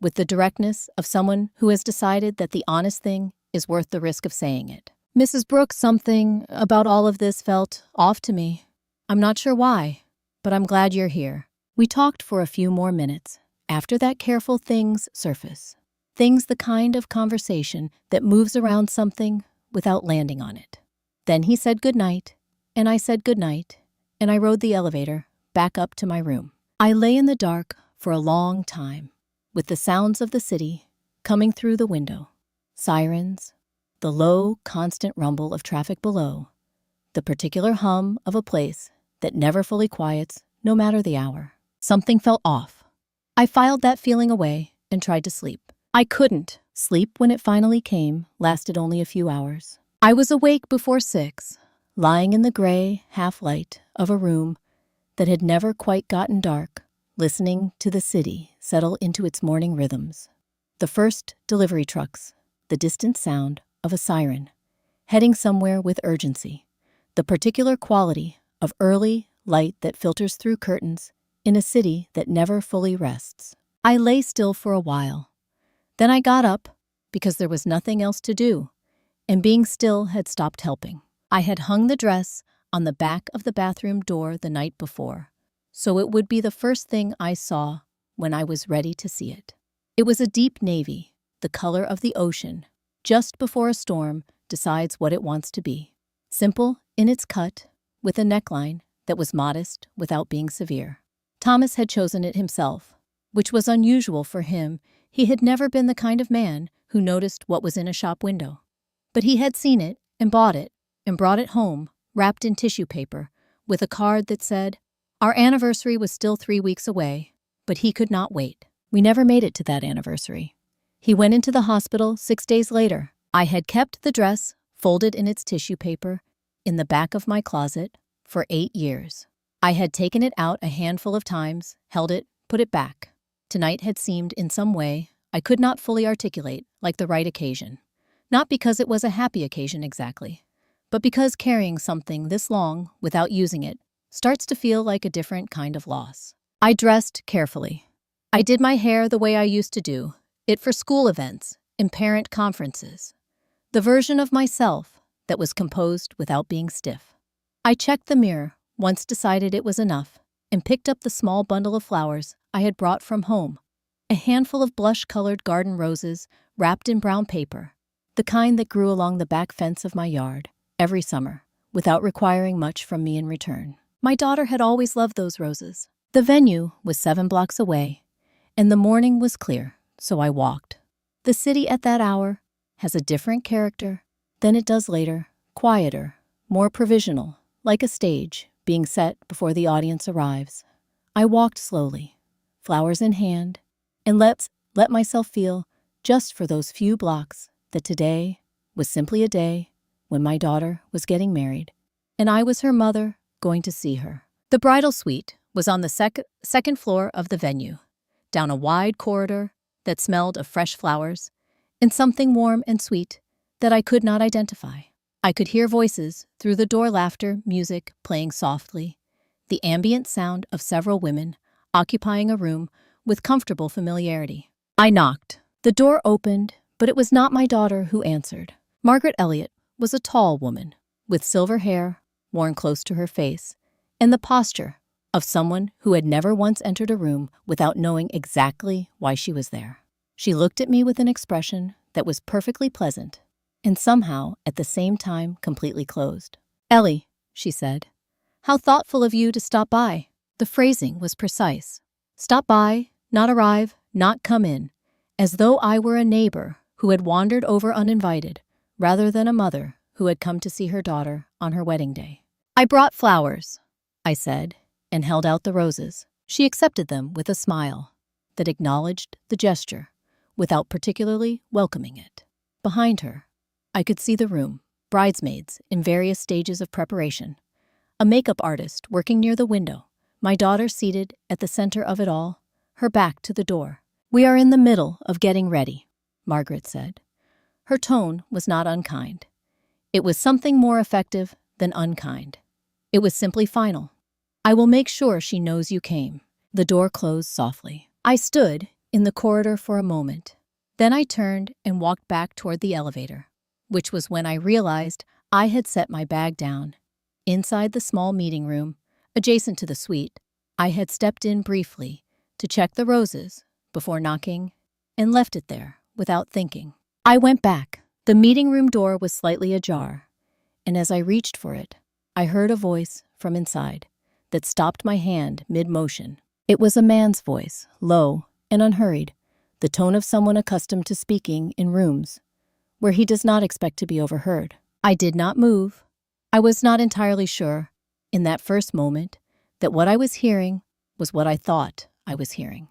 A: with the directness of someone who has decided that the honest thing is worth the risk of saying it. "Mrs. Brooks, something about all of this felt off to me. I'm not sure why, but I'm glad you're here." We talked for a few more minutes. After that, careful things surface. Things the kind of conversation that moves around something without landing on it. Then he said goodnight, and I said goodnight, and I rode the elevator back up to my room. I lay in the dark for a long time, with the sounds of the city coming through the window. Sirens, the low, constant rumble of traffic below, the particular hum of a place that never fully quiets, no matter the hour. Something felt off. I filed that feeling away and tried to sleep. I couldn't. Sleep, when it finally came, lasted only a few hours. I was awake before 6, lying in the gray half-light of a room that had never quite gotten dark, listening to the city settle into its morning rhythms. The first delivery trucks, the distant sound of a siren, heading somewhere with urgency, the particular quality of early light that filters through curtains in a city that never fully rests. I lay still for a while. Then I got up, because there was nothing else to do, and being still had stopped helping. I had hung the dress on the back of the bathroom door the night before, so it would be the first thing I saw when I was ready to see it. It was a deep navy, the color of the ocean, just before a storm decides what it wants to be. Simple in its cut, with a neckline that was modest without being severe. Thomas had chosen it himself, which was unusual for him. He had never been the kind of man who noticed what was in a shop window. But he had seen it and bought it and brought it home, wrapped in tissue paper, with a card that said, "Our anniversary was still 3 weeks away, but he could not wait." We never made it to that anniversary. He went into the hospital 6 days later. I had kept the dress, folded in its tissue paper, in the back of my closet for 8 years. I had taken it out a handful of times, held it, put it back. Tonight had seemed, in some way, I could not fully articulate, like the right occasion. Not because it was a happy occasion exactly, but because carrying something this long without using it starts to feel like a different kind of loss. I dressed carefully. I did my hair the way I used to do it for school events and parent conferences. The version of myself that was composed without being stiff. I checked the mirror, once decided it was enough, and picked up the small bundle of flowers I had brought from home. A handful of blush-colored garden roses wrapped in brown paper, the kind that grew along the back fence of my yard every summer, without requiring much from me in return. My daughter had always loved those roses. The venue was 7 blocks away, and the morning was clear, so I walked. The city at that hour has a different character than it does later, quieter, more provisional, like a stage being set before the audience arrives. I walked slowly, flowers in hand, and let myself feel, just for those few blocks, that today was simply a day when my daughter was getting married, and I was her mother going to see her. The bridal suite was on the second floor of the venue, down a wide corridor that smelled of fresh flowers and something warm and sweet that I could not identify. I could hear voices through the door, laughter, music playing softly, the ambient sound of several women occupying a room with comfortable familiarity. I knocked. The door opened, but it was not my daughter who answered. Margaret Elliott was a tall woman, with silver hair worn close to her face, and the posture of someone who had never once entered a room without knowing exactly why she was there. She looked at me with an expression that was perfectly pleasant, and somehow, at the same time, completely closed. "Ellie," she said, "how thoughtful of you to stop by." The phrasing was precise. Stop by, not arrive, not come in, as though I were a neighbor who had wandered over uninvited, rather than a mother who had come to see her daughter on her wedding day. "I brought flowers," I said, and held out the roses. She accepted them with a smile that acknowledged the gesture without particularly welcoming it. Behind her, I could see the room, bridesmaids in various stages of preparation, a makeup artist working near the window, my daughter seated at the center of it all, her back to the door. "We are in the middle of getting ready," Margaret said. Her tone was not unkind. It was something more effective than unkind. It was simply final. "I will make sure she knows you came." The door closed softly. I stood in the corridor for a moment. Then I turned and walked back toward the elevator, which was when I realized I had set my bag down. Inside the small meeting room, adjacent to the suite, I had stepped in briefly to check the roses before knocking and left it there without thinking. I went back. The meeting room door was slightly ajar, and as I reached for it, I heard a voice from inside that stopped my hand mid-motion. It was a man's voice, low and unhurried, the tone of someone accustomed to speaking in rooms where he does not expect to be overheard. I did not move. I was not entirely sure, in that first moment, that what I was hearing was what I thought I was hearing.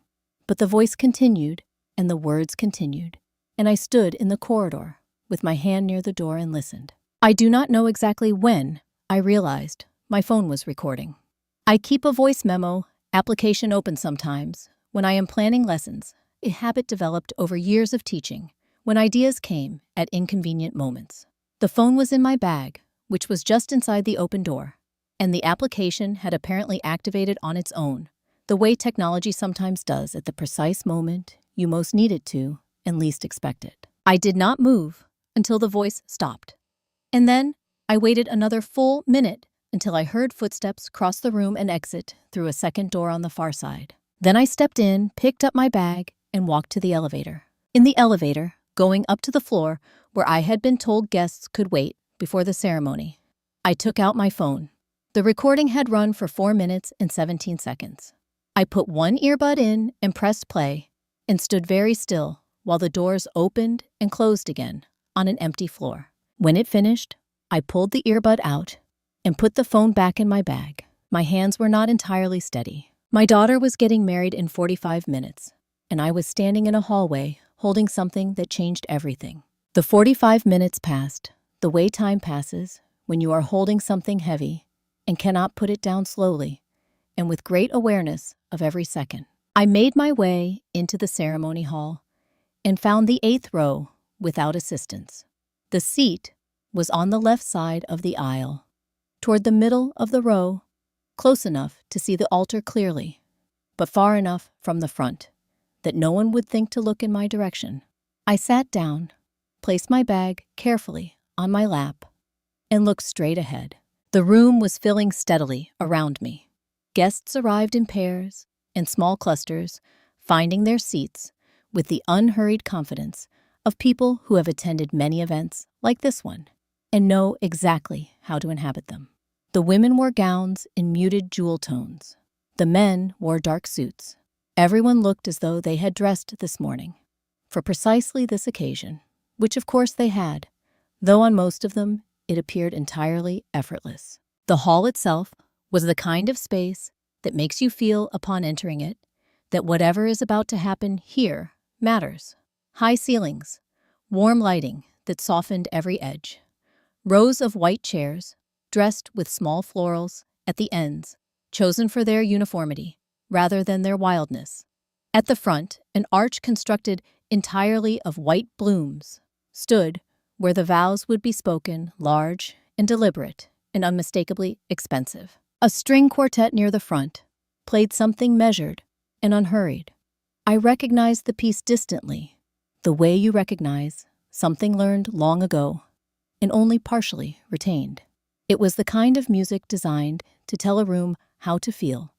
A: But the voice continued, and the words continued, and I stood in the corridor with my hand near the door and listened. I do not know exactly when I realized my phone was recording. I keep a voice memo application open sometimes when I am planning lessons, a habit developed over years of teaching, when ideas came at inconvenient moments. The phone was in my bag, which was just inside the open door, and the application had apparently activated on its own, the way technology sometimes does at the precise moment you most need it to and least expect it. I did not move until the voice stopped. And then I waited another full minute until I heard footsteps cross the room and exit through a second door on the far side. Then I stepped in, picked up my bag, and walked to the elevator. In the elevator, going up to the floor where I had been told guests could wait before the ceremony, I took out my phone. The recording had run for 4 minutes and 17 seconds. I put one earbud in and pressed play and stood very still while the doors opened and closed again on an empty floor. When it finished, I pulled the earbud out and put the phone back in my bag. My hands were not entirely steady. My daughter was getting married in 45 minutes, and I was standing in a hallway holding something that changed everything. The 45 minutes passed, the way time passes when you are holding something heavy and cannot put it down slowly and with great awareness of every second. I made my way into the ceremony hall and found the 8th row without assistance. The seat was on the left side of the aisle, toward the middle of the row, close enough to see the altar clearly, but far enough from the front that no one would think to look in my direction. I sat down, placed my bag carefully on my lap, and looked straight ahead. The room was filling steadily around me. Guests arrived in pairs and small clusters, finding their seats with the unhurried confidence of people who have attended many events like this one and know exactly how to inhabit them. The women wore gowns in muted jewel tones. The men wore dark suits. Everyone looked as though they had dressed this morning for precisely this occasion, which of course they had, though on most of them it appeared entirely effortless. The hall itself was the kind of space that makes you feel upon entering it that whatever is about to happen here matters. High ceilings, warm lighting that softened every edge, rows of white chairs dressed with small florals at the ends, chosen for their uniformity rather than their wildness. At the front, an arch constructed entirely of white blooms stood where the vows would be spoken, large and deliberate and unmistakably expensive. A string quartet near the front played something measured and unhurried. I recognized the piece distantly, the way you recognize something learned long ago and only partially retained. It was the kind of music designed to tell a room how to feel,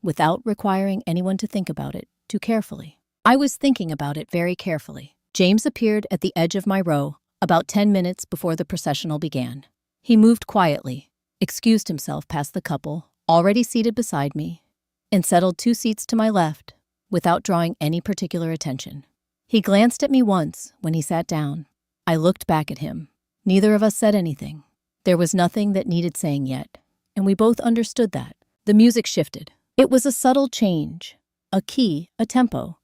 A: without requiring anyone to think about it too carefully. I was thinking about it very carefully. James appeared at the edge of my row about 10 minutes before the processional began. He moved quietly, excused himself past the couple already seated beside me, and settled 2 seats to my left without drawing any particular attention. He glanced at me once when he sat down. I looked back at him. Neither of us said anything. There was nothing that needed saying yet, and we both understood that. The music shifted. It was a subtle change, a key, a tempo,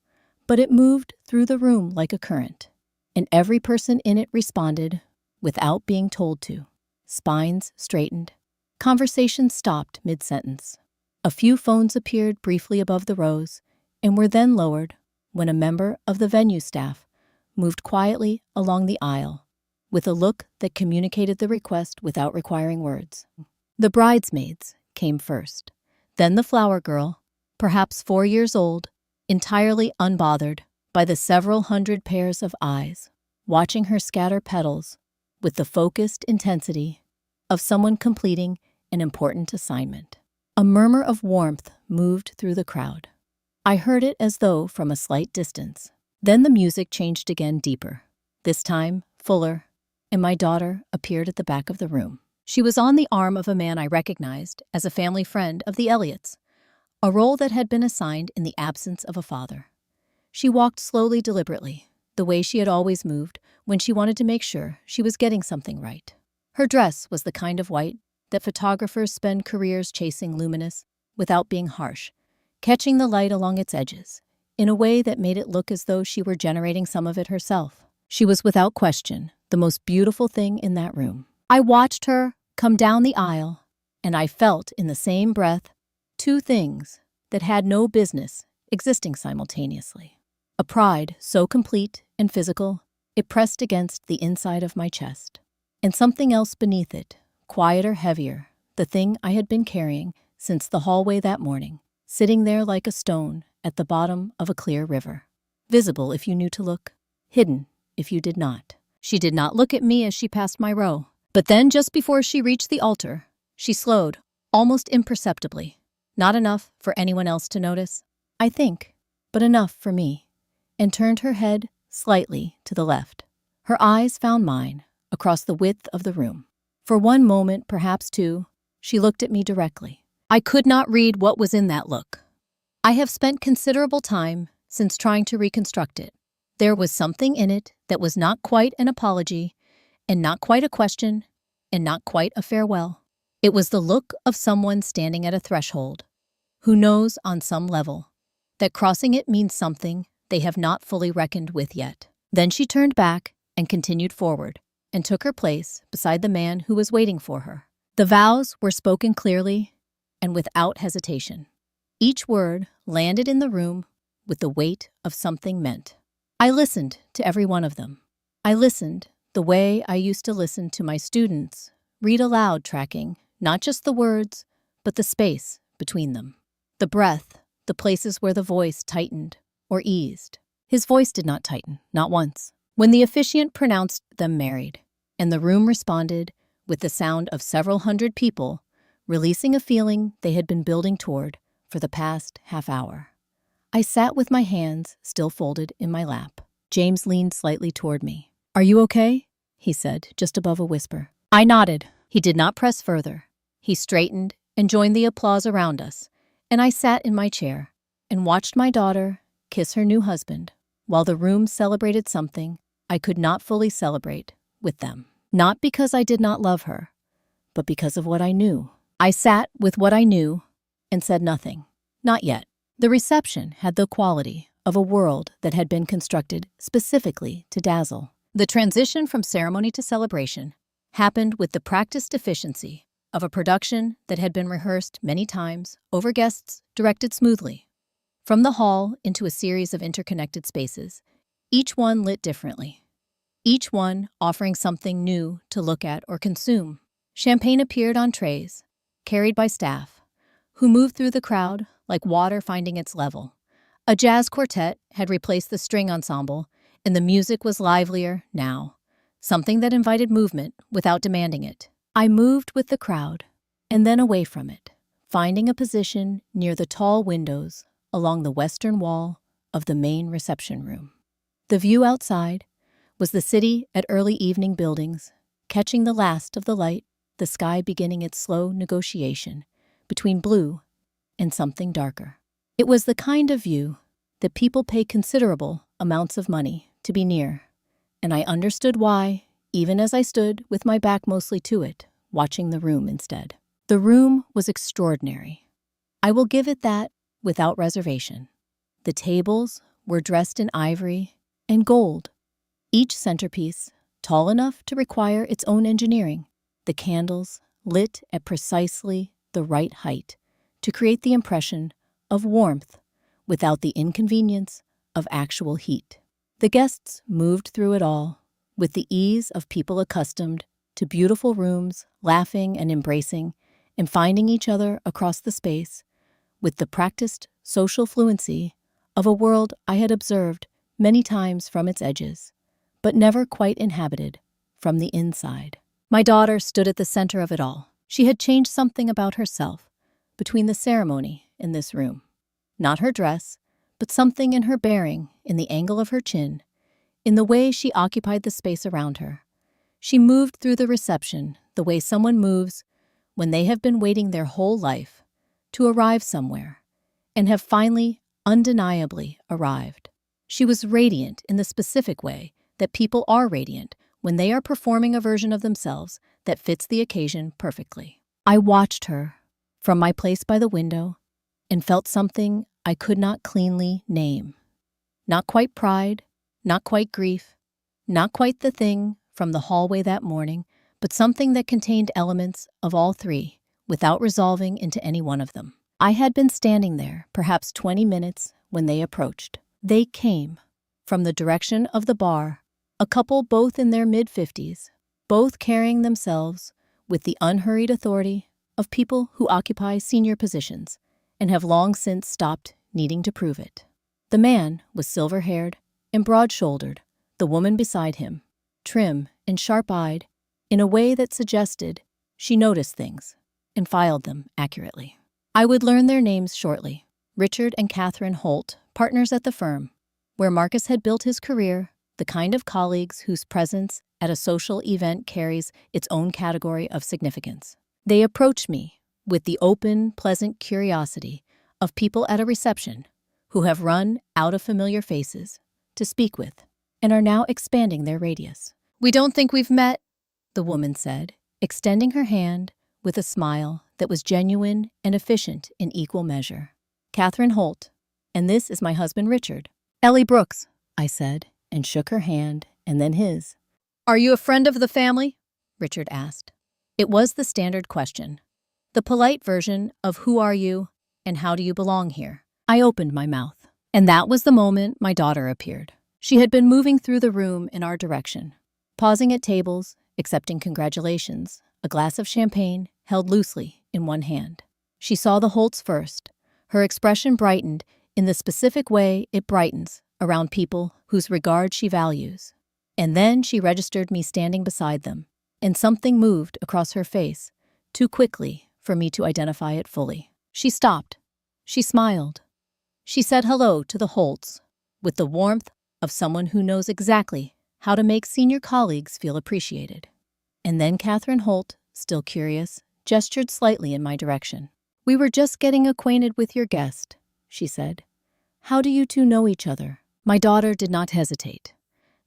A: but it moved through the room like a current, and every person in it responded without being told to. Spines straightened. Conversations stopped mid-sentence. A few phones appeared briefly above the rows and were then lowered when a member of the venue staff moved quietly along the aisle with a look that communicated the request without requiring words. The bridesmaids came first, then the flower girl, perhaps 4 years old, entirely unbothered by the several hundred pairs of eyes, watching her scatter petals with the focused intensity of someone completing an important assignment. A murmur of warmth moved through the crowd. I heard it as though from a slight distance. Then the music changed again, deeper, this time fuller, and my daughter appeared at the back of the room. She was on the arm of a man I recognized as a family friend of the Elliots, a role that had been assigned in the absence of a father. She walked slowly, deliberately, the way she had always moved when she wanted to make sure she was getting something right. Her dress was the kind of white that photographers spend careers chasing, luminous, without being harsh, catching the light along its edges, in a way that made it look as though she were generating some of it herself. She was without question the most beautiful thing in that room. I watched her come down the aisle, and I felt in the same breath 2 things that had no business existing simultaneously. A pride so complete and physical, it pressed against the inside of my chest, and something else beneath it, quieter, heavier, the thing I had been carrying since the hallway that morning, sitting there like a stone at the bottom of a clear river. Visible if you knew to look, hidden if you did not. She did not look at me as she passed my row, but then just before she reached the altar, she slowed, almost imperceptibly. Not enough for anyone else to notice, I think, but enough for me, and turned her head slightly to the left. Her eyes found mine across the width of the room. For one moment, perhaps 2, she looked at me directly. I could not read what was in that look. I have spent considerable time since trying to reconstruct it. There was something in it that was not quite an apology, and not quite a question, and not quite a farewell. It was the look of someone standing at a threshold, who knows on some level that crossing it means something they have not fully reckoned with yet. Then she turned back and continued forward, and took her place beside the man who was waiting for her. The vows were spoken clearly and without hesitation. Each word landed in the room with the weight of something meant. I listened to every one of them. I listened the way I used to listen to my students read aloud, tracking not just the words, but the space between them. The breath, the places where the voice tightened or eased. His voice did not tighten, not once, when the officiant pronounced them married, and the room responded with the sound of several hundred people releasing a feeling they had been building toward for the past half hour. I sat with my hands still folded in my lap. James leaned slightly toward me. "Are you okay?" he said, just above a whisper. I nodded. He did not press further. He straightened and joined the applause around us, and I sat in my chair and watched my daughter kiss her new husband, while the room celebrated something I could not fully celebrate with them. Not because I did not love her, but because of what I knew. I sat with what I knew and said nothing. Not yet. The reception had the quality of a world that had been constructed specifically to dazzle. The transition from ceremony to celebration happened with the practiced efficiency of a production that had been rehearsed many times over guests directed smoothly. From the hall into a series of interconnected spaces, each one lit differently, each one offering something new to look at or consume. Champagne appeared on trays, carried by staff, who moved through the crowd like water finding its level. A jazz quartet had replaced the string ensemble, and the music was livelier now, something that invited movement without demanding it. I moved with the crowd, and then away from it, finding a position near the tall windows along the western wall of the main reception room. The view outside was the city at early evening buildings, catching the last of the light, the sky beginning its slow negotiation between blue and something darker. It was the kind of view that people pay considerable amounts of money to be near, and I understood why, even as I stood with my back mostly to it, watching the room instead. The room was extraordinary. I will give it that without reservation. The tables were dressed in ivory and gold, each centerpiece tall enough to require its own engineering, the candles lit at precisely the right height to create the impression of warmth without the inconvenience of actual heat. The guests moved through it all with the ease of people accustomed to beautiful rooms, laughing and embracing, and finding each other across the space, with the practiced social fluency of a world I had observed many times from its edges, but never quite inhabited from the inside. My daughter stood at the center of it all. She had changed something about herself between the ceremony and this room. Not her dress, but something in her bearing, in the angle of her chin, in the way she occupied the space around her. She moved through the reception the way someone moves when they have been waiting their whole life to arrive somewhere and have finally, undeniably arrived. She was radiant in the specific way that people are radiant when they are performing a version of themselves that fits the occasion perfectly. I watched her from my place by the window and felt something I could not cleanly name. Not quite pride, not quite grief, not quite the thing from the hallway that morning, but something that contained elements of all three without resolving into any one of them. I had been standing there perhaps 20 minutes when they approached. They came from the direction of the bar, a couple both in their mid-50s, both carrying themselves with the unhurried authority of people who occupy senior positions and have long since stopped needing to prove it. The man was silver-haired and broad-shouldered, the woman beside him, trim and sharp-eyed, in a way that suggested she noticed things and filed them accurately. I would learn their names shortly. Richard and Catherine Holt, partners at the firm, where Marcus had built his career, the kind of colleagues whose presence at a social event carries its own category of significance. They approached me with the open, pleasant curiosity of people at a reception who have run out of familiar faces to speak with and are now expanding their radius. "We don't think we've met," the woman said, extending her hand with a smile that was genuine and efficient in equal measure. "Catherine Holt, and this is my husband Richard." "Ellie Brooks," I said, and shook her hand and then his. "Are you a friend of the family?" Richard asked. It was the standard question, the polite version of "Who are you and how do you belong here?" I opened my mouth, and that was the moment my daughter appeared. She had been moving through the room in our direction, pausing at tables, accepting congratulations, a glass of champagne held loosely in one hand. She saw the Holts first. Her expression brightened in the specific way it brightens around people whose regard she values. And then she registered me standing beside them, and something moved across her face, too quickly for me to identify it fully. She stopped. She smiled. She said hello to the Holts with the warmth of someone who knows exactly how to make senior colleagues feel appreciated. And then Catherine Holt, still curious, gestured slightly in my direction. "We were just getting acquainted with your guest," she said. "How do you two know each other?" My daughter did not hesitate.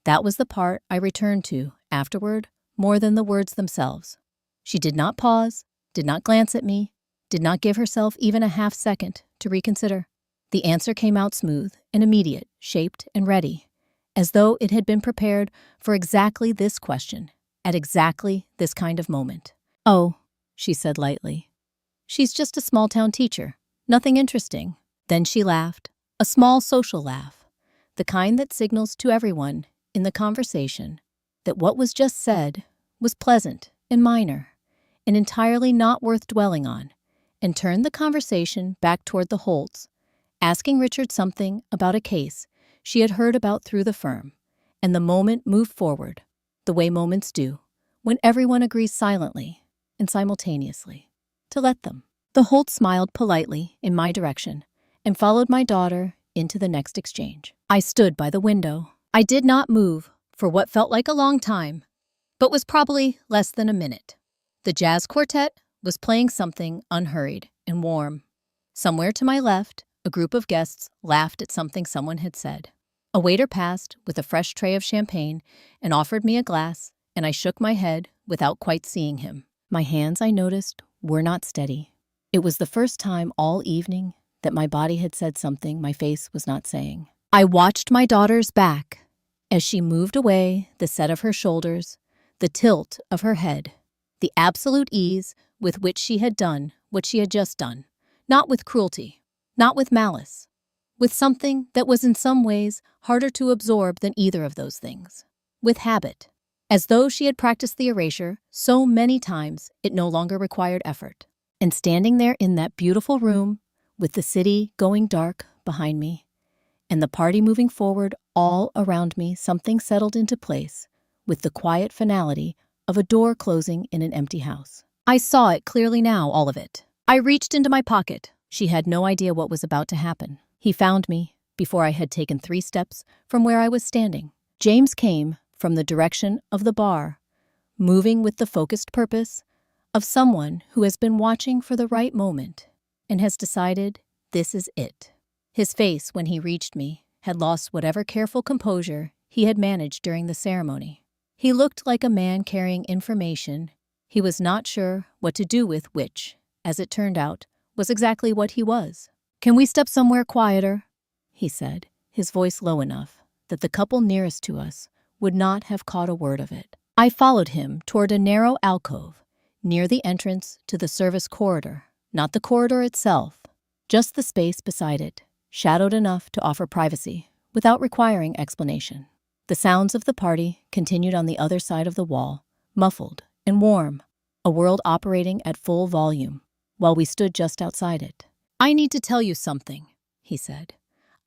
A: That was the part I returned to afterward more than the words themselves. She did not pause, did not glance at me, did not give herself even a half second to reconsider. The answer came out smooth and immediate, shaped and ready, as though it had been prepared for exactly this question, at exactly this kind of moment. "Oh," she said lightly. "She's just a small-town teacher. Nothing interesting." Then she laughed, a small social laugh, the kind that signals to everyone in the conversation that what was just said was pleasant and minor and entirely not worth dwelling on, and turned the conversation back toward the Holts, asking Richard something about a case she had heard about through the firm, and the moment moved forward, the way moments do, when everyone agrees silently and simultaneously to let them. The Holt smiled politely in my direction and followed my daughter into the next exchange. I stood by the window. I did not move for what felt like a long time, but was probably less than a minute. The jazz quartet was playing something unhurried and warm. Somewhere to my left, a group of guests laughed at something someone had said. A waiter passed with a fresh tray of champagne and offered me a glass, and I shook my head without quite seeing him. My hands, I noticed, were not steady. It was the first time all evening that my body had said something my face was not saying. I watched my daughter's back as she moved away, the set of her shoulders, the tilt of her head, the absolute ease with which she had done what she had just done, not with cruelty, not with malice, with something that was in some ways harder to absorb than either of those things, with habit, as though she had practiced the erasure so many times it no longer required effort. And standing there in that beautiful room, with the city going dark behind me, and the party moving forward all around me, something settled into place, with the quiet finality of a door closing in an empty house. I saw it clearly now, all of it. I reached into my pocket. She had no idea what was about to happen. He found me before I had taken 3 steps from where I was standing. James came from the direction of the bar, moving with the focused purpose of someone who has been watching for the right moment and has decided this is it. His face, when he reached me, had lost whatever careful composure he had managed during the ceremony. He looked like a man carrying information he was not sure what to do with, which, as it turned out, was exactly what he was. "Can we step somewhere quieter?" he said, his voice low enough that the couple nearest to us would not have caught a word of it. I followed him toward a narrow alcove near the entrance to the service corridor, not the corridor itself, just the space beside it, shadowed enough to offer privacy without requiring explanation. The sounds of the party continued on the other side of the wall, muffled and warm, a world operating at full volume, while we stood just outside it. "I need to tell you something," he said.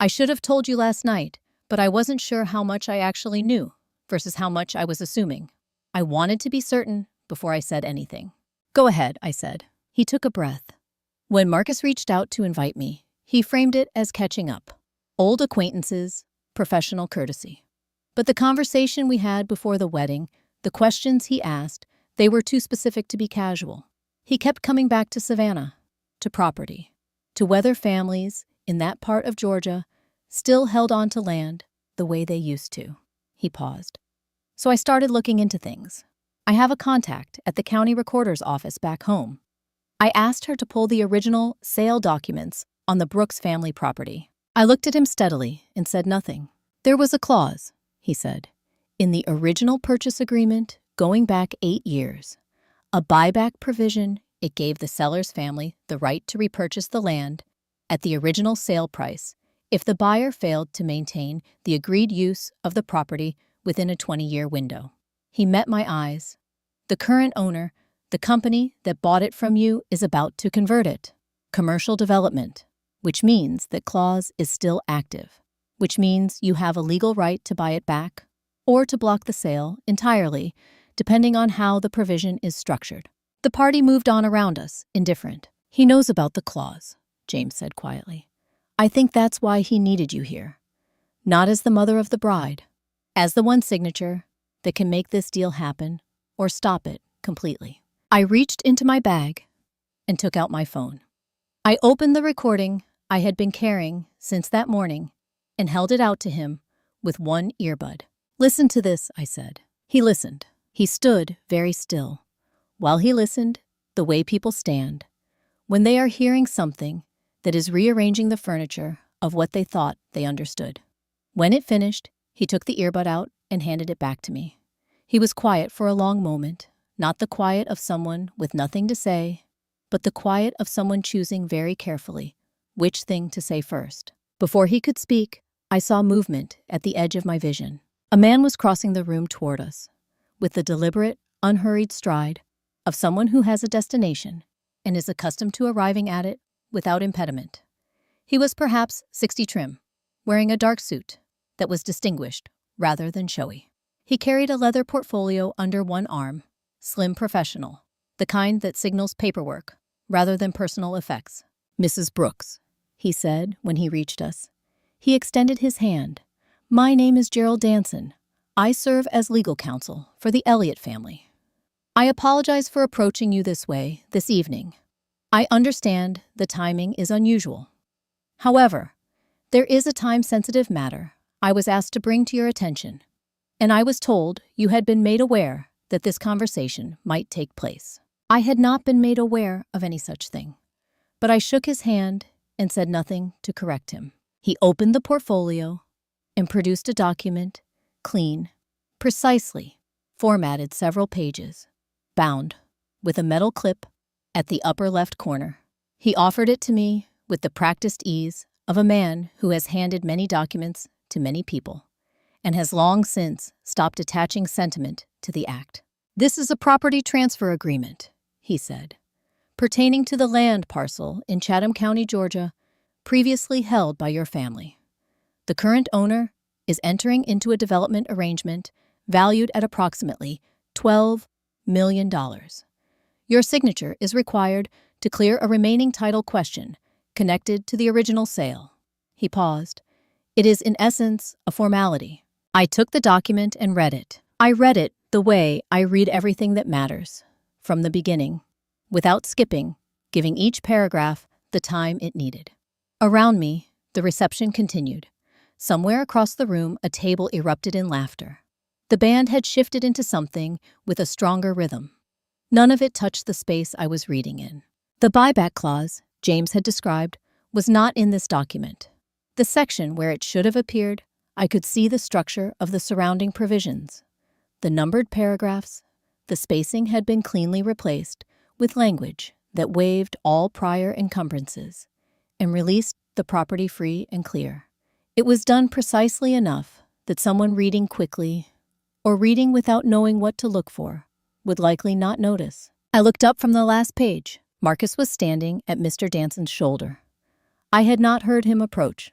A: "I should have told you last night, but I wasn't sure how much I actually knew versus how much I was assuming. I wanted to be certain before I said anything." "Go ahead," I said. He took a breath. When Marcus reached out to invite me, he framed it as catching up. Old acquaintances, professional courtesy. But the conversation we had before the wedding, the questions he asked, they were too specific to be casual. He kept coming back to Savannah, to property, to whether families in that part of Georgia still held on to land the way they used to. He paused. So I started looking into things. I have a contact at the county recorder's office back home. I asked her to pull the original sale documents on the Brooks family property. I looked at him steadily and said nothing. "There was a clause," he said, "in the original purchase agreement going back 8 years, a buyback provision. It gave the seller's family the right to repurchase the land at the original sale price if the buyer failed to maintain the agreed use of the property within a 20-year window." He met my eyes. "The current owner, the company that bought it from you, is about to convert it. Commercial development, which means that clause is still active, which means you have a legal right to buy it back or to block the sale entirely, depending on how the provision is structured." The party moved on around us, indifferent. "He knows about the clause," James said quietly. "I think that's why he needed you here. Not as the mother of the bride, as the one signature that can make this deal happen or stop it completely." I reached into my bag and took out my phone. I opened the recording I had been carrying since that morning and held it out to him with one earbud. "Listen to this," I said. He listened. He stood very still. While he listened, the way people stand, when they are hearing something that is rearranging the furniture of what they thought they understood. When it finished, he took the earbud out and handed it back to me. He was quiet for a long moment, not the quiet of someone with nothing to say, but the quiet of someone choosing very carefully which thing to say first. Before he could speak, I saw movement at the edge of my vision. A man was crossing the room toward us, with the deliberate, unhurried stride of someone who has a destination and is accustomed to arriving at it without impediment. He was perhaps 60 trim, wearing a dark suit that was distinguished rather than showy. He carried a leather portfolio under one arm, slim professional, the kind that signals paperwork rather than personal effects. "Mrs. Brooks," he said when he reached us. He extended his hand. "My name is Gerald Danson. I serve as legal counsel for the Elliott family. I apologize for approaching you this way this evening. I understand the timing is unusual. However, there is a time-sensitive matter I was asked to bring to your attention, and I was told you had been made aware that this conversation might take place." I had not been made aware of any such thing, but I shook his hand and said nothing to correct him. He opened the portfolio and produced a document, clean, precisely, formatted several pages, bound with a metal clip at the upper left corner. He offered it to me with the practiced ease of a man who has handed many documents to many people and has long since stopped attaching sentiment to the act. "This is a property transfer agreement," he said, "pertaining to the land parcel in Chatham County, Georgia, previously held by your family. The current owner is entering into a development arrangement valued at approximately $12 million. Your signature is required to clear a remaining title question connected to the original sale." He paused. "It is in essence a formality." I took the document and read it. I read it the way I read everything that matters, from the beginning, without skipping, giving each paragraph the time it needed. Around me, the reception continued. Somewhere across the room, a table erupted in laughter. The band had shifted into something with a stronger rhythm. None of it touched the space I was reading in. The buyback clause James had described was not in this document. The section where it should have appeared, I could see the structure of the surrounding provisions. The numbered paragraphs, the spacing had been cleanly replaced with language that waived all prior encumbrances and released the property free and clear. It was done precisely enough that someone reading quickly or reading without knowing what to look for would likely not notice. I looked up from the last page. Marcus was standing at Mr. Danson's shoulder. I had not heard him approach.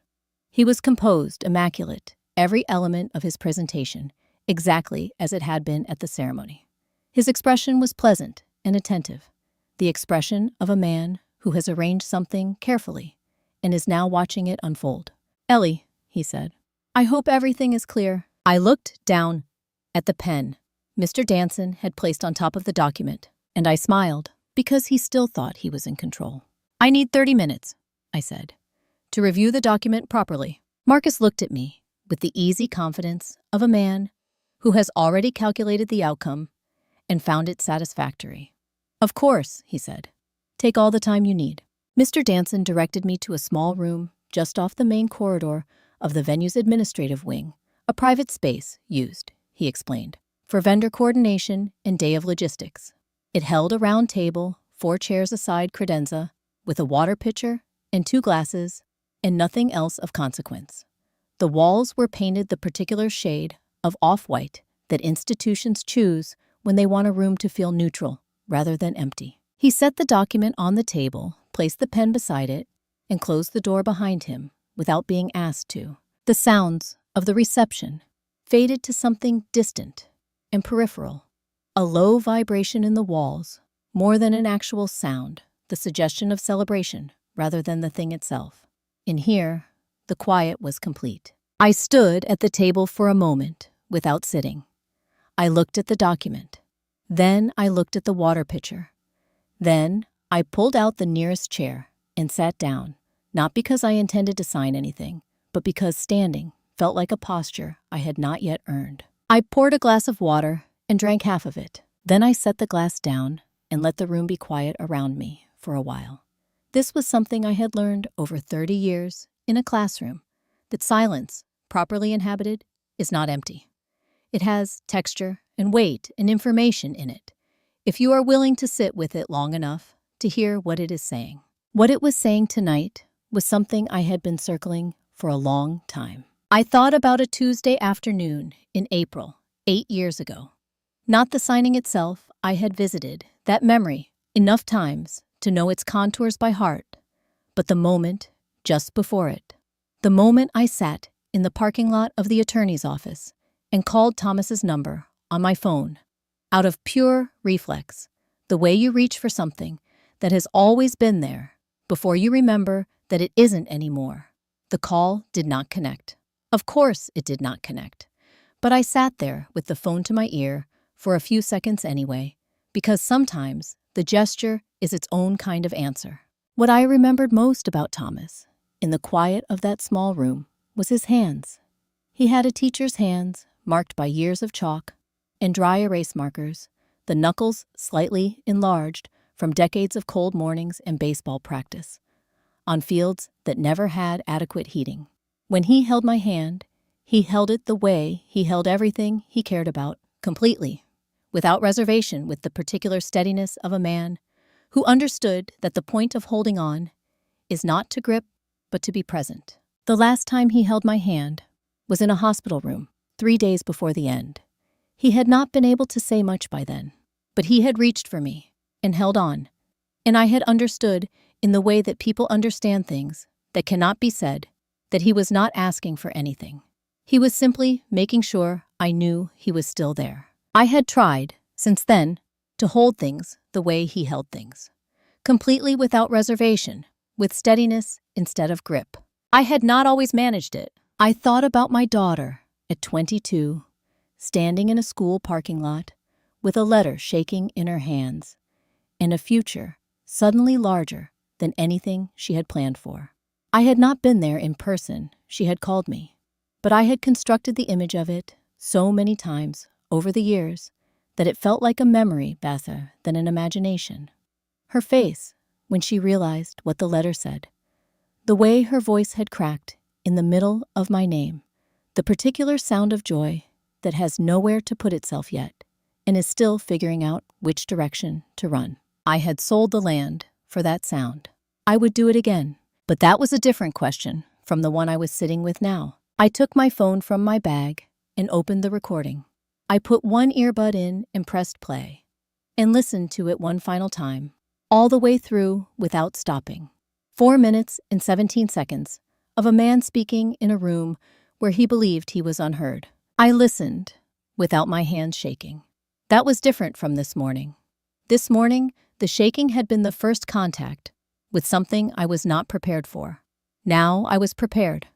A: He was composed, immaculate, every element of his presentation, exactly as it had been at the ceremony. His expression was pleasant and attentive, the expression of a man who has arranged something carefully and is now watching it unfold. "Ellie," he said, "I hope everything is clear." I looked down at the pen Mr. Danson had placed on top of the document, and I smiled because he still thought he was in control. "I need 30 minutes, I said, "to review the document properly." Marcus looked at me with the easy confidence of a man who has already calculated the outcome and found it satisfactory. "Of course," he said. "Take all the time you need." Mr. Danson directed me to a small room just off the main corridor of the venue's administrative wing, a private space used, he explained, for vendor coordination and day of logistics. It held a round table, 4 chairs aside credenza, with a water pitcher and 2 glasses, and nothing else of consequence. The walls were painted the particular shade of off-white that institutions choose when they want a room to feel neutral rather than empty. He set the document on the table, placed the pen beside it, and closed the door behind him without being asked to. The sounds of the reception faded to something distant and peripheral, a low vibration in the walls, more than an actual sound, the suggestion of celebration rather than the thing itself. In here, the quiet was complete. I stood at the table for a moment without sitting. I looked at the document. Then I looked at the water pitcher. Then I pulled out the nearest chair and sat down, not because I intended to sign anything, but because standing felt like a posture I had not yet earned. I poured a glass of water and drank half of it. Then I set the glass down and let the room be quiet around me for a while. This was something I had learned over 30 years in a classroom, that silence, properly inhabited, is not empty. It has texture and weight and information in it, if you are willing to sit with it long enough to hear what it is saying. What it was saying tonight was something I had been circling for a long time. I thought about a Tuesday afternoon in April, 8 years ago. Not the signing itself. I had visited that memory enough times to know its contours by heart, but the moment just before it. The moment I sat in the parking lot of the attorney's office and called Thomas's number on my phone, out of pure reflex, the way you reach for something that has always been there before you remember that it isn't anymore. The call did not connect. Of course it did not connect. But I sat there with the phone to my ear for a few seconds anyway, because sometimes the gesture is its own kind of answer. What I remembered most about Thomas, in the quiet of that small room, was his hands. He had a teacher's hands, marked by years of chalk and dry erase markers, the knuckles slightly enlarged from decades of cold mornings and baseball practice, on fields that never had adequate heating. When he held my hand, he held it the way he held everything he cared about, completely, without reservation, with the particular steadiness of a man who understood that the point of holding on is not to grip, but to be present. The last time he held my hand was in a hospital room, 3 days before the end. He had not been able to say much by then, but he had reached for me and held on, and I had understood, in the way that people understand things that cannot be said, that he was not asking for anything. He was simply making sure I knew he was still there. I had tried, since then, to hold things the way he held things, completely without reservation, with steadiness instead of grip. I had not always managed it. I thought about my daughter at 22, standing in a school parking lot with a letter shaking in her hands, and a future suddenly larger than anything she had planned for. I had not been there in person, she had called me, but I had constructed the image of it so many times over the years that it felt like a memory rather than an imagination. Her face, when she realized what the letter said, the way her voice had cracked in the middle of my name, the particular sound of joy that has nowhere to put itself yet and is still figuring out which direction to run. I had sold the land for that sound. I would do it again, but that was a different question from the one I was sitting with now. I took my phone from my bag and opened the recording. I put one earbud in and pressed play, and listened to it one final time, all the way through without stopping. 4 minutes and 17 seconds of a man speaking in a room where he believed he was unheard. I listened without my hands shaking. That was different from this morning. This morning, the shaking had been the first contact with something I was not prepared for. Now I was prepared.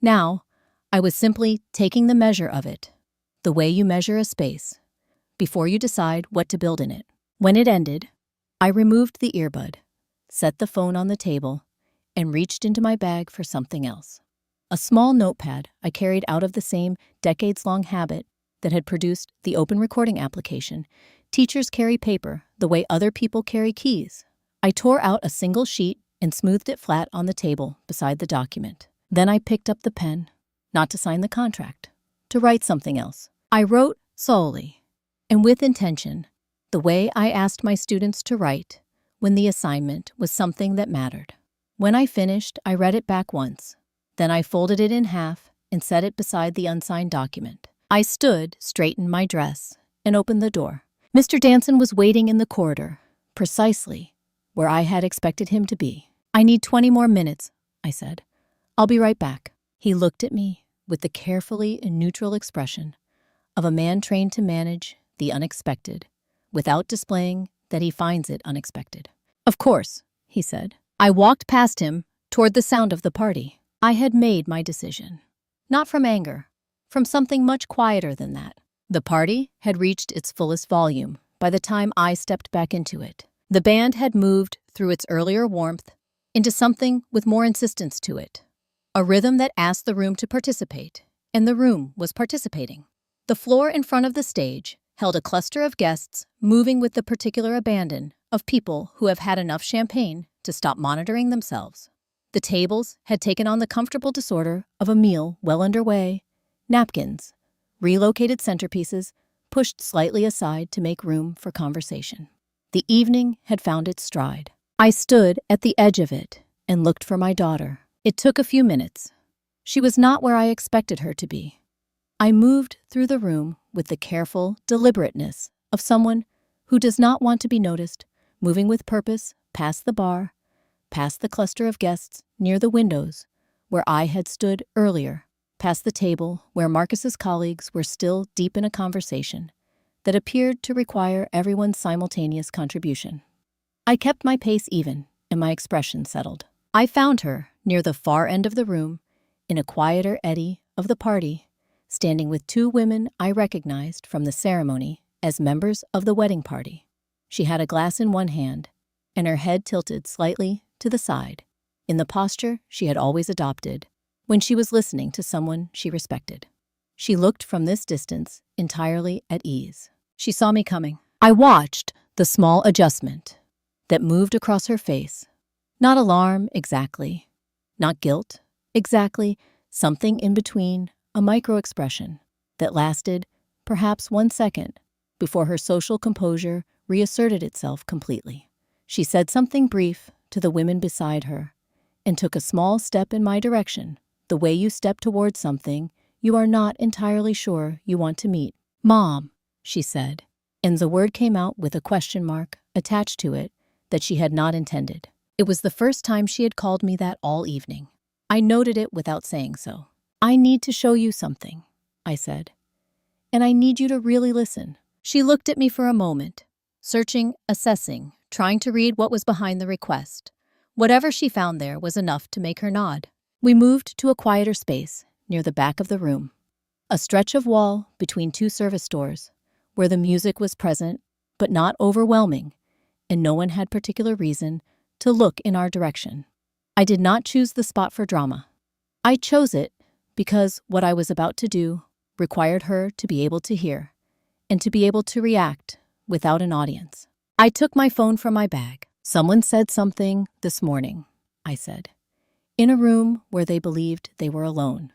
A: Now I was simply taking the measure of it, the way you measure a space, before you decide what to build in it. When it ended, I removed the earbud, set the phone on the table, and reached into my bag for something else. A small notepad I carried out of the same decades-long habit that had produced the open recording application. Teachers carry paper the way other people carry keys. I tore out a single sheet and smoothed it flat on the table beside the document. Then I picked up the pen, not to sign the contract, to write something else. I wrote solely, and with intention, the way I asked my students to write when the assignment was something that mattered. When I finished, I read it back once. Then I folded it in half and set it beside the unsigned document. I stood, straightened my dress, and opened the door. Mr. Danson was waiting in the corridor, precisely where I had expected him to be. "I need 20 more minutes," I said. "I'll be right back." He looked at me with the carefully and neutral expression of a man trained to manage the unexpected without displaying that he finds it unexpected. "Of course," he said. I walked past him toward the sound of the party. I had made my decision. Not from anger, from something much quieter than that. The party had reached its fullest volume by the time I stepped back into it. The band had moved through its earlier warmth into something with more insistence to it. A rhythm that asked the room to participate, and the room was participating. The floor in front of the stage held a cluster of guests moving with the particular abandon of people who have had enough champagne to stop monitoring themselves. The tables had taken on the comfortable disorder of a meal well underway, napkins, relocated centerpieces, pushed slightly aside to make room for conversation. The evening had found its stride. I stood at the edge of it and looked for my daughter. It took a few minutes. She was not where I expected her to be. I moved through the room with the careful deliberateness of someone who does not want to be noticed, moving with purpose past the bar, past the cluster of guests near the windows where I had stood earlier, past the table where Marcus's colleagues were still deep in a conversation that appeared to require everyone's simultaneous contribution. I kept my pace even, and my expression settled. I found her near the far end of the room, in a quieter eddy of the party, standing with two women I recognized from the ceremony as members of the wedding party. She had a glass in one hand, and her head tilted slightly to the side, in the posture she had always adopted when she was listening to someone she respected. She looked from this distance entirely at ease. She saw me coming. I watched the small adjustment that moved across her face. Not alarm exactly, not guilt exactly, something in between, a micro-expression that lasted perhaps 1 second before her social composure reasserted itself completely. She said something brief to the women beside her and took a small step in my direction, the way you step towards something you are not entirely sure you want to meet. "Mom," she said, and the word came out with a question mark attached to it that she had not intended. It was the first time she had called me that all evening. I noted it without saying so. "I need to show you something," I said, "and I need you to really listen." She looked at me for a moment, searching, assessing, trying to read what was behind the request. Whatever she found there was enough to make her nod. We moved to a quieter space near the back of the room, a stretch of wall between two service doors, where the music was present but not overwhelming, and no one had particular reason to look in our direction. I did not choose the spot for drama. I chose it because what I was about to do required her to be able to hear and to be able to react without an audience. I took my phone from my bag. "Someone said something this morning," I said, in a room where they believed they were alone.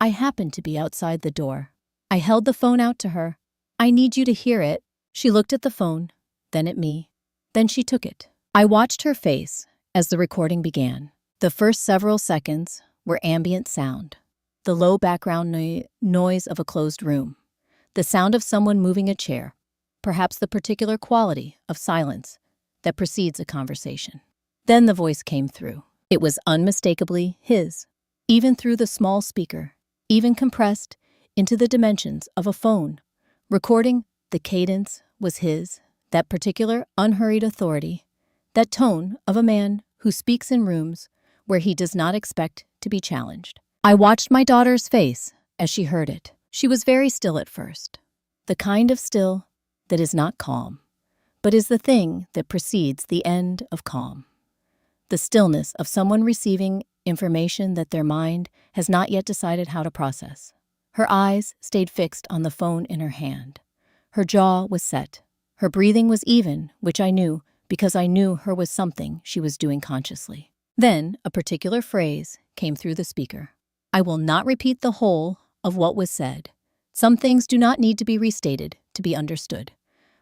A: I happened to be outside the door. I held the phone out to her. "I need you to hear it." She looked at the phone, then at me. Then she took it. I watched her face as the recording began. The first several seconds were ambient sound, the low background noise of a closed room, the sound of someone moving a chair, perhaps the particular quality of silence that precedes a conversation. Then the voice came through. It was unmistakably his, even through the small speaker, even compressed into the dimensions of a phone. Recording, the cadence was his, that particular unhurried authority, that tone of a man who speaks in rooms where he does not expect to be challenged. I watched my daughter's face as she heard it. She was very still at first, the kind of still that is not calm, but is the thing that precedes the end of calm. The stillness of someone receiving information that their mind has not yet decided how to process. Her eyes stayed fixed on the phone in her hand. Her jaw was set. Her breathing was even, which I knew because I knew her was something she was doing consciously. Then a particular phrase came through the speaker. I will not repeat the whole of what was said. Some things do not need to be restated to be understood.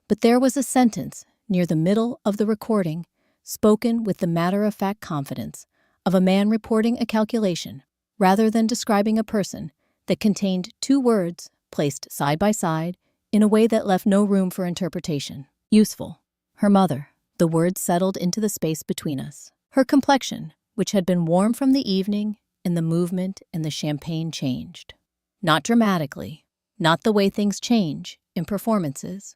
A: But there was a sentence near the middle of the recording, spoken with the matter-of-fact confidence of a man reporting a calculation, rather than describing a person, that contained two words placed side by side in a way that left no room for interpretation. Useful. Her mother. The words settled into the space between us. Her complexion, which had been warm from the evening, and the movement and the champagne changed. Not dramatically, not the way things change in performances.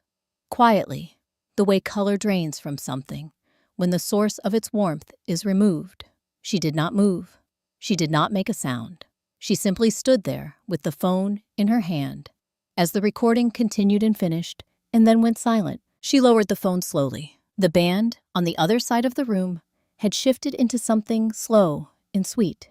A: Quietly, the way color drains from something when the source of its warmth is removed. She did not move. She did not make a sound. She simply stood there with the phone in her hand as the recording continued and finished, and then went silent. She lowered the phone slowly. The band on the other side of the room had shifted into something slow and sweet.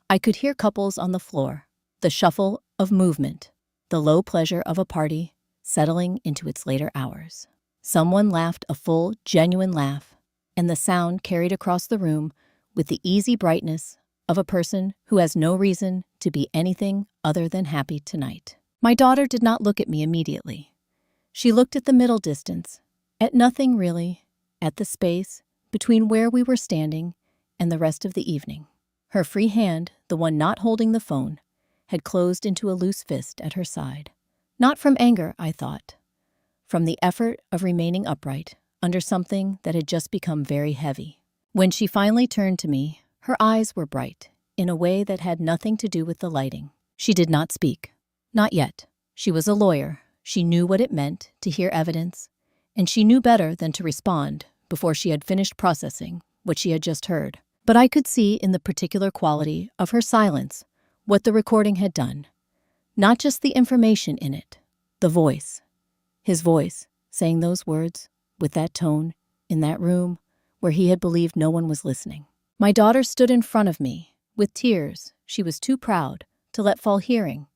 A: I could hear couples on the floor, the shuffle of movement, the low pleasure of a party settling into its later hours. Someone laughed a full, genuine laugh, and the sound carried across the room with the easy brightness of a person who has no reason to be anything other than happy tonight. My daughter did not look at me immediately. She looked at the middle distance, at nothing really, at the space between where we were standing and the rest of the evening. Her free hand, the one not holding the phone, had closed into a loose fist at her side. Not from anger, I thought. From the effort of remaining upright under something that had just become very heavy. When she finally turned to me, her eyes were bright, in a way that had nothing to do with the lighting. She did not speak. Not yet. She was a lawyer. She knew what it meant to hear evidence, and she knew better than to respond before she had finished processing what she had just heard. But I could see in the particular quality of her silence what the recording had done. Not just the information in it, the voice. His voice, saying those words, with that tone, in that room, where he had believed no one was listening. My daughter stood in front of me, with tears she was too proud to let fall, hearing,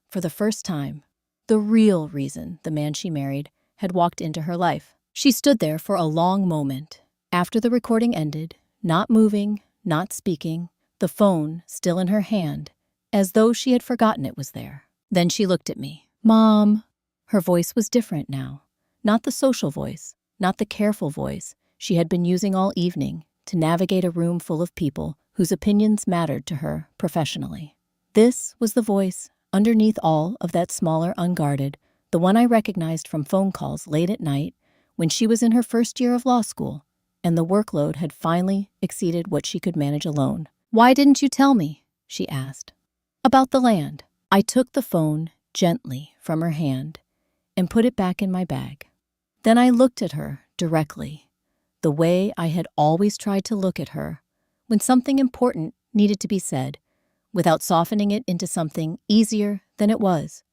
A: for the first time, the real reason the man she married had walked into her life. She stood there for a long moment, after the recording ended, not moving, not speaking, the phone still in her hand, as though she had forgotten it was there. Then she looked at me. "Mom." Her voice was different now. Not the social voice, not the careful voice she had been using all evening to navigate a room full of people whose opinions mattered to her professionally. This was the voice, underneath all of that smaller, unguarded, the one I recognized from phone calls late at night when she was in her first year of law school, and the workload had finally exceeded what she could manage alone. "Why didn't you tell me?" she asked. "About the land." I took the phone gently from her hand and put it back in my bag. Then I looked at her directly, the way I had always tried to look at her when something important needed to be said, without softening it into something easier than it was,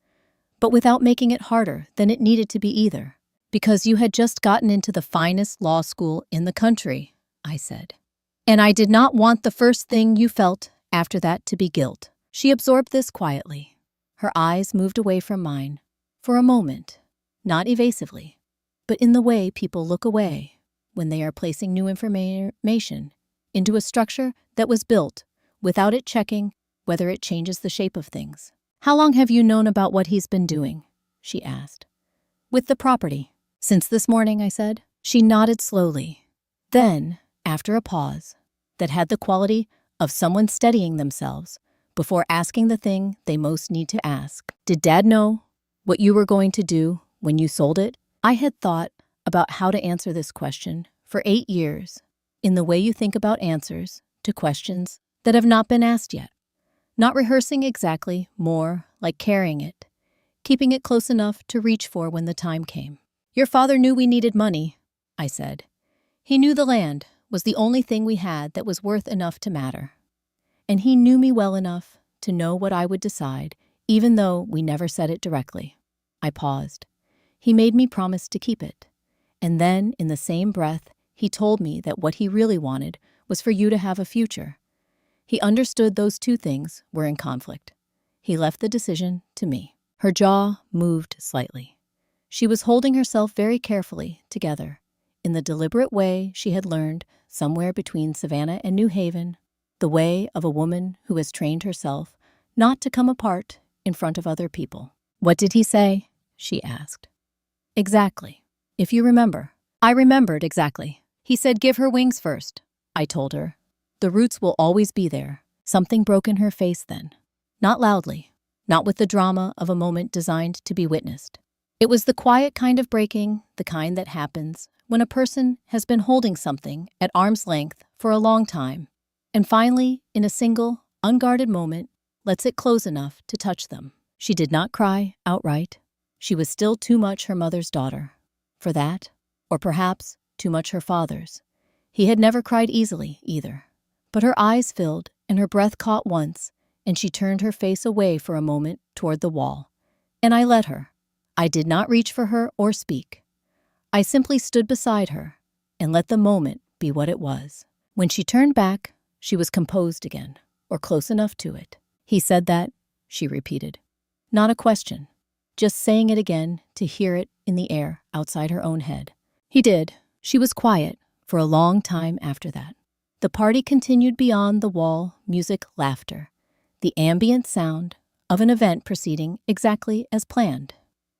A: but without making it harder than it needed to be either. "Because you had just gotten into the finest law school in the country," I said. "And I did not want the first thing you felt after that to be guilt." She absorbed this quietly. Her eyes moved away from mine, for a moment, not evasively, but in the way people look away when they are placing new information into a structure that was built without it checking whether it changes the shape of things. "How long have you known about what he's been doing?" she asked. "With the property." "Since this morning," I said. She nodded slowly. Then, after a pause that had the quality of someone steadying themselves before asking the thing they most need to ask, "Did Dad know what you were going to do when you sold it?" I had thought about how to answer this question for 8 years, in the way you think about answers to questions that have not been asked yet. Not rehearsing exactly, more like carrying it, keeping it close enough to reach for when the time came. "Your father knew we needed money," I said. "He knew the land was the only thing we had that was worth enough to matter. And he knew me well enough to know what I would decide, even though we never said it directly." I paused. "He made me promise to keep it. And then, in the same breath, he told me that what he really wanted was for you to have a future. He understood those two things were in conflict. He left the decision to me." Her jaw moved slightly. She was holding herself very carefully together, in the deliberate way she had learned somewhere between Savannah and New Haven, the way of a woman who has trained herself not to come apart in front of other people. "What did he say?" she asked. "Exactly. If you remember." I remembered exactly. "He said give her wings first," I told her. "The roots will always be there." Something broke in her face then. Not loudly, not with the drama of a moment designed to be witnessed. It was the quiet kind of breaking, the kind that happens when a person has been holding something at arm's length for a long time, and finally, in a single, unguarded moment, lets it close enough to touch them. She did not cry outright. She was still too much her mother's daughter for that, or perhaps too much her father's. He had never cried easily, either. But her eyes filled, and her breath caught once, and she turned her face away for a moment toward the wall. And I let her. I did not reach for her or speak. I simply stood beside her and let the moment be what it was. When she turned back, she was composed again, or close enough to it. "He said that," she repeated. Not a question, just saying it again to hear it in the air outside her own head. "He did." She was quiet for a long time after that. The party continued beyond the wall, music, laughter, the ambient sound of an event proceeding exactly as planned.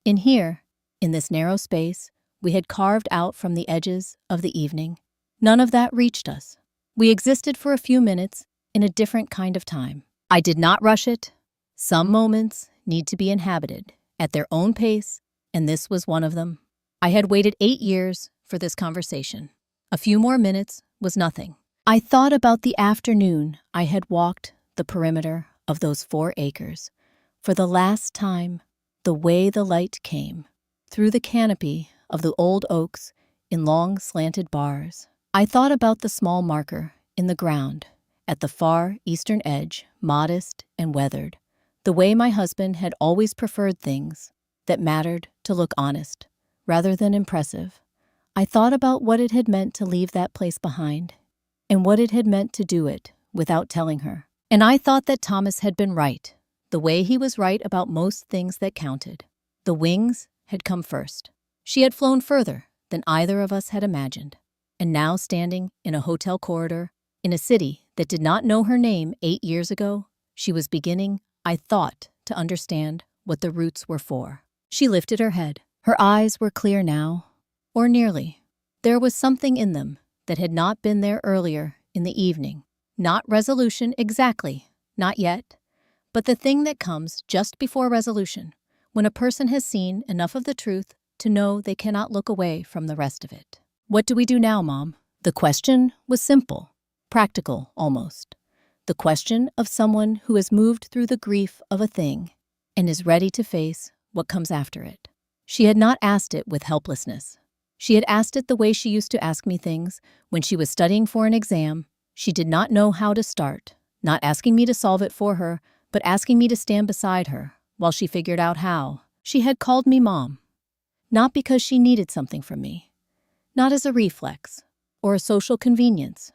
A: In here, in this narrow space we had carved out from the edges of the evening, none of that reached us. We existed for a few minutes in a different kind of time. I did not rush it. Some moments need to be inhabited at their own pace, and this was one of them. I had waited 8 years for this conversation. A few more minutes was nothing. I thought about the afternoon I had walked the perimeter of those 4 acres. For the last time, the way the light came through the canopy of the old oaks in long slanted bars. I thought about the small marker in the ground at the far eastern edge, modest and weathered, the way my husband had always preferred things that mattered to look honest rather than impressive. I thought about what it had meant to leave that place behind and what it had meant to do it without telling her. And I thought that Thomas had been right, the way he was right about most things that counted. The wings had come first. She had flown further than either of us had imagined. And now, standing in a hotel corridor, in a city that did not know her name 8 years ago, she was beginning, I thought, to understand what the roots were for. She lifted her head. Her eyes were clear now, or nearly. There was something in them that had not been there earlier in the evening. Not resolution exactly, not yet, but the thing that comes just before resolution, when a person has seen enough of the truth to know they cannot look away from the rest of it. What do we do now, Mom? The question was simple, practical almost. The question of someone who has moved through the grief of a thing and is ready to face what comes after it. She had not asked it with helplessness. She had asked it the way she used to ask me things when she was studying for an exam. She did not know how to start, not asking me to solve it for her, but asking me to stand beside her while she figured out how. She had called me Mom, not because she needed something from me, not as a reflex or a social convenience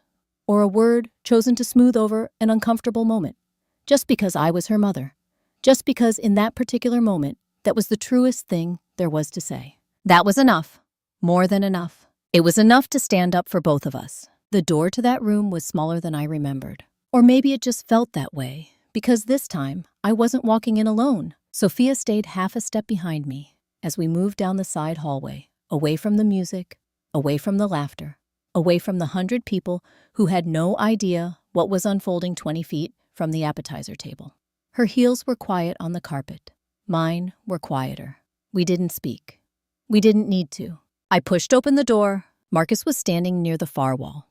A: or a word chosen to smooth over an uncomfortable moment, just because I was her mother, just because in that particular moment that was the truest thing there was to say. That was enough, more than enough. It was enough to stand up for both of us. The door to that room was smaller than I remembered. Or maybe it just felt that way, because this time I wasn't walking in alone. Sophia stayed half a step behind me as we moved down the side hallway, away from the music, away from the laughter, away from the 100 people who had no idea what was unfolding 20 feet from the appetizer table. Her heels were quiet on the carpet. Mine were quieter. We didn't speak. We didn't need to. I pushed open the door. Marcus was standing near the far wall.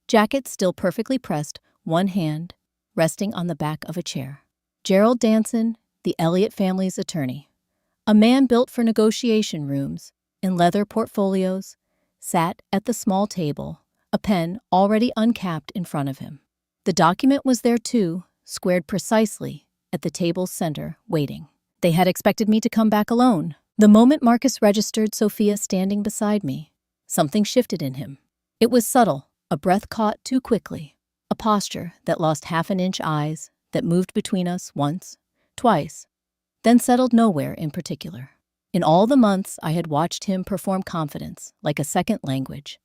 A: Jacket still perfectly pressed, one hand resting on the back of a chair. Gerald Danson, the Elliott family's attorney, a man built for negotiation rooms and leather portfolios, sat at the small table, a pen already uncapped in front of him. The document was there too, squared precisely at the table's center, waiting. They had expected me to come back alone. The moment Marcus registered Sophia standing beside me, something shifted in him. It was subtle. A breath caught too quickly, a posture that lost half an inch eyes that moved between us once, twice, then settled nowhere in particular. In all the months I had watched him perform confidence like a second language,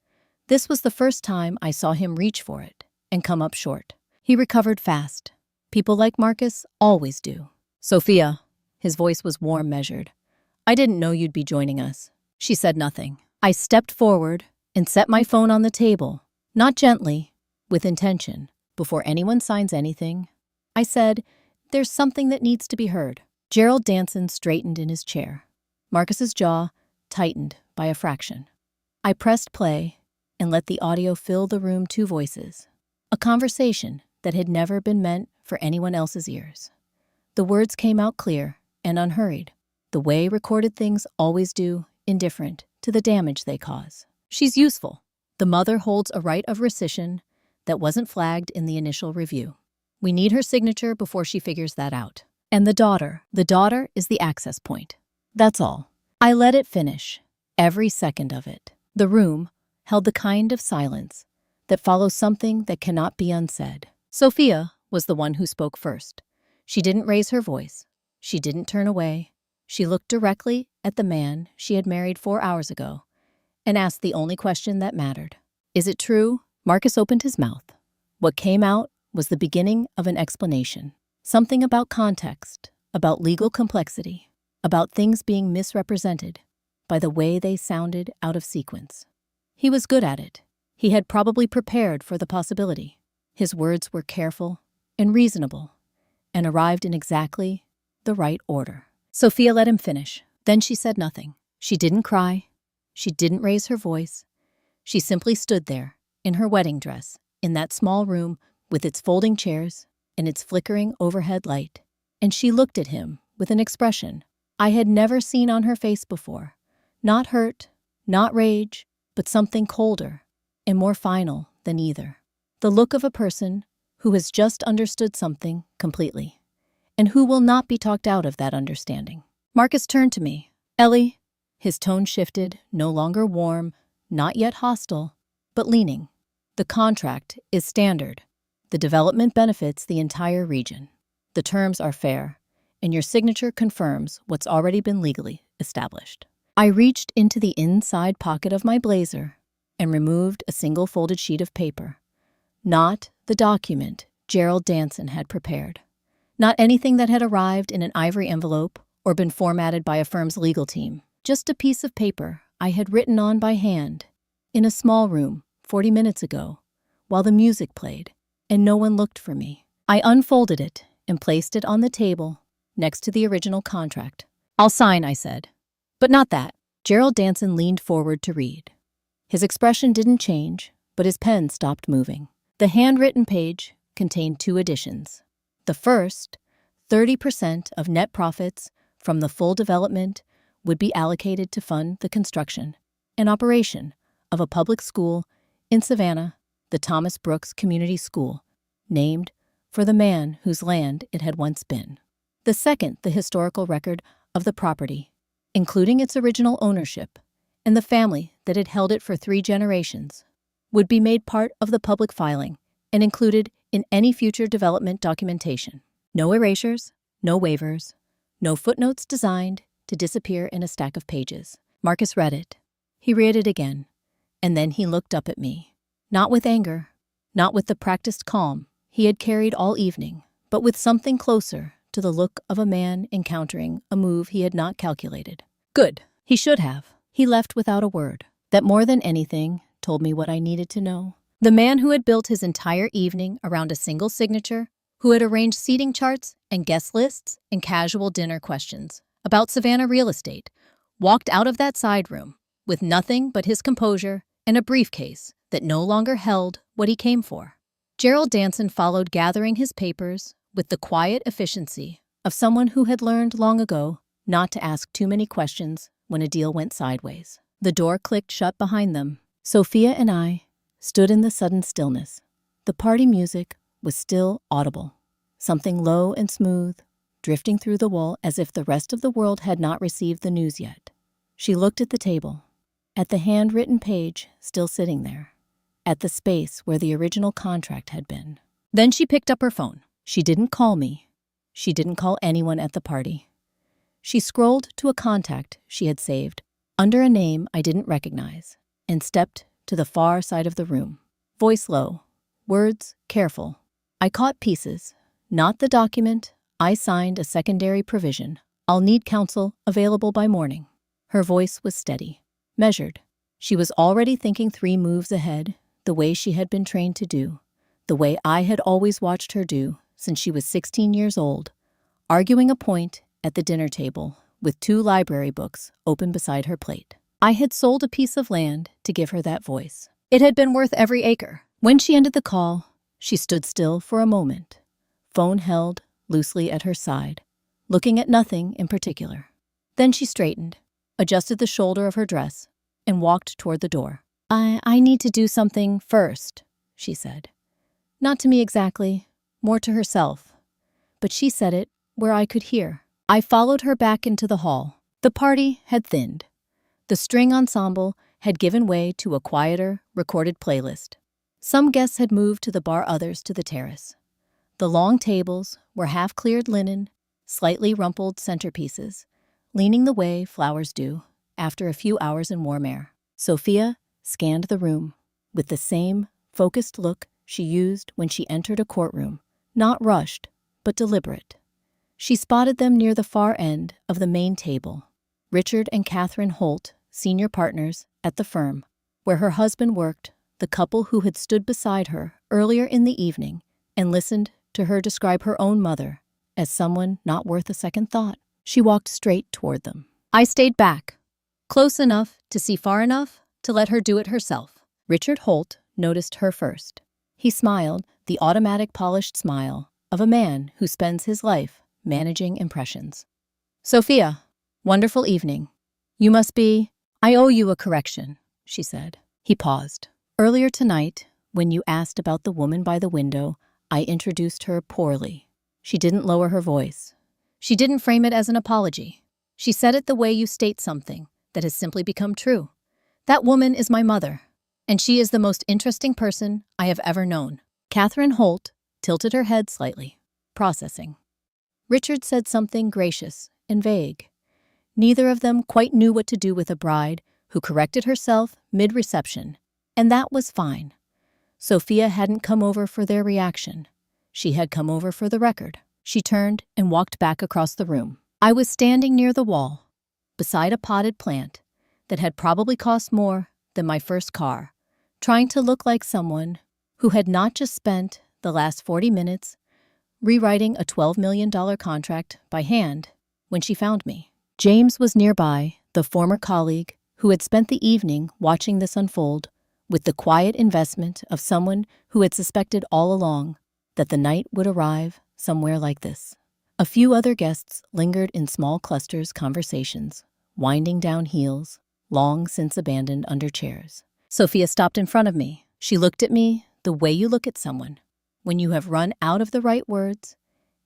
A: this was the first time I saw him reach for it and come up short. He recovered fast. People like Marcus always do. Sophia, his voice was warm, measured. I didn't know you'd be joining us. She said nothing. I stepped forward and set my phone on the table. Not gently, with intention. Before anyone signs anything, I said, there's something that needs to be heard. Gerald Danson straightened in his chair. Marcus's jaw tightened by a fraction. I pressed play and let the audio fill the room, 2 voices. A conversation that had never been meant for anyone else's ears. The words came out clear and unhurried, the way recorded things always do, indifferent to the damage they cause. She's useful. The mother holds a right of rescission that wasn't flagged in the initial review. We need her signature before she figures that out. And the daughter is the access point. That's all. I let it finish, every second of it. The room held the kind of silence that follows something that cannot be unsaid. Sophia was the one who spoke first. She didn't raise her voice. She didn't turn away. She looked directly at the man she had married 4 hours ago and asked the only question that mattered. Is it true? Marcus opened his mouth. What came out was the beginning of an explanation. Something about context, about legal complexity, about things being misrepresented by the way they sounded out of sequence. He was good at it. He had probably prepared for the possibility. His words were careful and reasonable and arrived in exactly the right order. Sophia let him finish. Then she said nothing. She didn't cry. She didn't raise her voice. She simply stood there, in her wedding dress, in that small room with its folding chairs and its flickering overhead light, and she looked at him with an expression I had never seen on her face before. Not hurt, not rage, but something colder and more final than either. The look of a person who has just understood something completely, and who will not be talked out of that understanding. Marcus turned to me. Ellie, his tone shifted, no longer warm, not yet hostile, but leaning. The contract is standard. The development benefits the entire region. The terms are fair, and your signature confirms what's already been legally established. I reached into the inside pocket of my blazer and removed a single folded sheet of paper. Not the document Gerald Danson had prepared. Not anything that had arrived in an ivory envelope or been formatted by a firm's legal team. Just a piece of paper I had written on by hand in a small room 40 minutes ago while the music played and no one looked for me. I unfolded it and placed it on the table next to the original contract. I'll sign, I said. But not that. Gerald Danson leaned forward to read. His expression didn't change, but his pen stopped moving. The handwritten page contained 2 additions. The first, 30% of net profits from the full development would be allocated to fund the construction and operation of a public school in Savannah, the Thomas Brooks Community School, named for the man whose land it had once been. The second, the historical record of the property, including its original ownership and the family that had held it for 3 generations, would be made part of the public filing and included in any future development documentation. No erasures, no waivers, no footnotes designed to disappear in a stack of pages. Marcus read it. He read it again, and then he looked up at me. Not with anger, not with the practiced calm he had carried all evening, but with something closer to the look of a man encountering a move he had not calculated. Good. He should have. He left without a word. That more than anything told me what I needed to know. The man who had built his entire evening around a single signature, who had arranged seating charts and guest lists and casual dinner questions about Savannah real estate, walked out of that side room with nothing but his composure and a briefcase that no longer held what he came for. Gerald Danson followed, gathering his papers with the quiet efficiency of someone who had learned long ago not to ask too many questions when a deal went sideways. The door clicked shut behind them. Sophia and I stood in the sudden stillness. The party music was still audible, something low and smooth, drifting through the wall as if the rest of the world had not received the news yet. She looked at the table, at the handwritten page still sitting there, at the space where the original contract had been. Then she picked up her phone. She didn't call me. She didn't call anyone at the party. She scrolled to a contact she had saved under a name I didn't recognize and stepped to the far side of the room. Voice low, words careful. I caught pieces. Not the document. I signed a secondary provision. I'll need counsel available by morning. Her voice was steady, measured. She was already thinking 3 moves ahead, the way she had been trained to do, the way I had always watched her do since she was 16 years old, arguing a point at the dinner table with 2 library books open beside her plate. I had sold a piece of land to give her that voice. It had been worth every acre. When she ended the call, she stood still for a moment, phone held loosely at her side, looking at nothing in particular. Then she straightened, adjusted the shoulder of her dress, and walked toward the door. I need to do something first, she said. Not to me exactly, more to herself. But she said it where I could hear. I followed her back into the hall. The party had thinned. The string ensemble had given way to a quieter, recorded playlist. Some guests had moved to the bar, others to the terrace. The long tables were half-cleared linen, slightly rumpled centerpieces, leaning the way flowers do after a few hours in warm air. Sophia scanned the room with the same focused look she used when she entered a courtroom, not rushed, but deliberate. She spotted them near the far end of the main table. Richard and Catherine Holt, senior partners at the firm, where her husband worked, the couple who had stood beside her earlier in the evening and listened to her describe her own mother as someone not worth a second thought. She walked straight toward them. I stayed back, close enough to see far enough to let her do it herself. Richard Holt noticed her first. He smiled, the automatic polished smile of a man who spends his life managing impressions. Sophia, wonderful evening. You must be— I owe you a correction, she said. He paused. Earlier tonight, when you asked about the woman by the window, I introduced her poorly. She didn't lower her voice. She didn't frame it as an apology. She said it the way you state something that has simply become true. That woman is my mother, and she is the most interesting person I have ever known. Catherine Holt tilted her head slightly, processing. Richard said something gracious and vague. Neither of them quite knew what to do with a bride who corrected herself mid-reception, and that was fine. Sophia hadn't come over for their reaction. She had come over for the record. She turned and walked back across the room. I was standing near the wall, beside a potted plant that had probably cost more than my first car, trying to look like someone who had not just spent the last 40 minutes rewriting a $12 million contract by hand when she found me. James was nearby, the former colleague who had spent the evening watching this unfold with the quiet investment of someone who had suspected all along that the night would arrive somewhere like this. A few other guests lingered in small clusters conversations, winding down heels, long since abandoned under chairs. Sophia stopped in front of me. She looked at me the way you look at someone when you have run out of the right words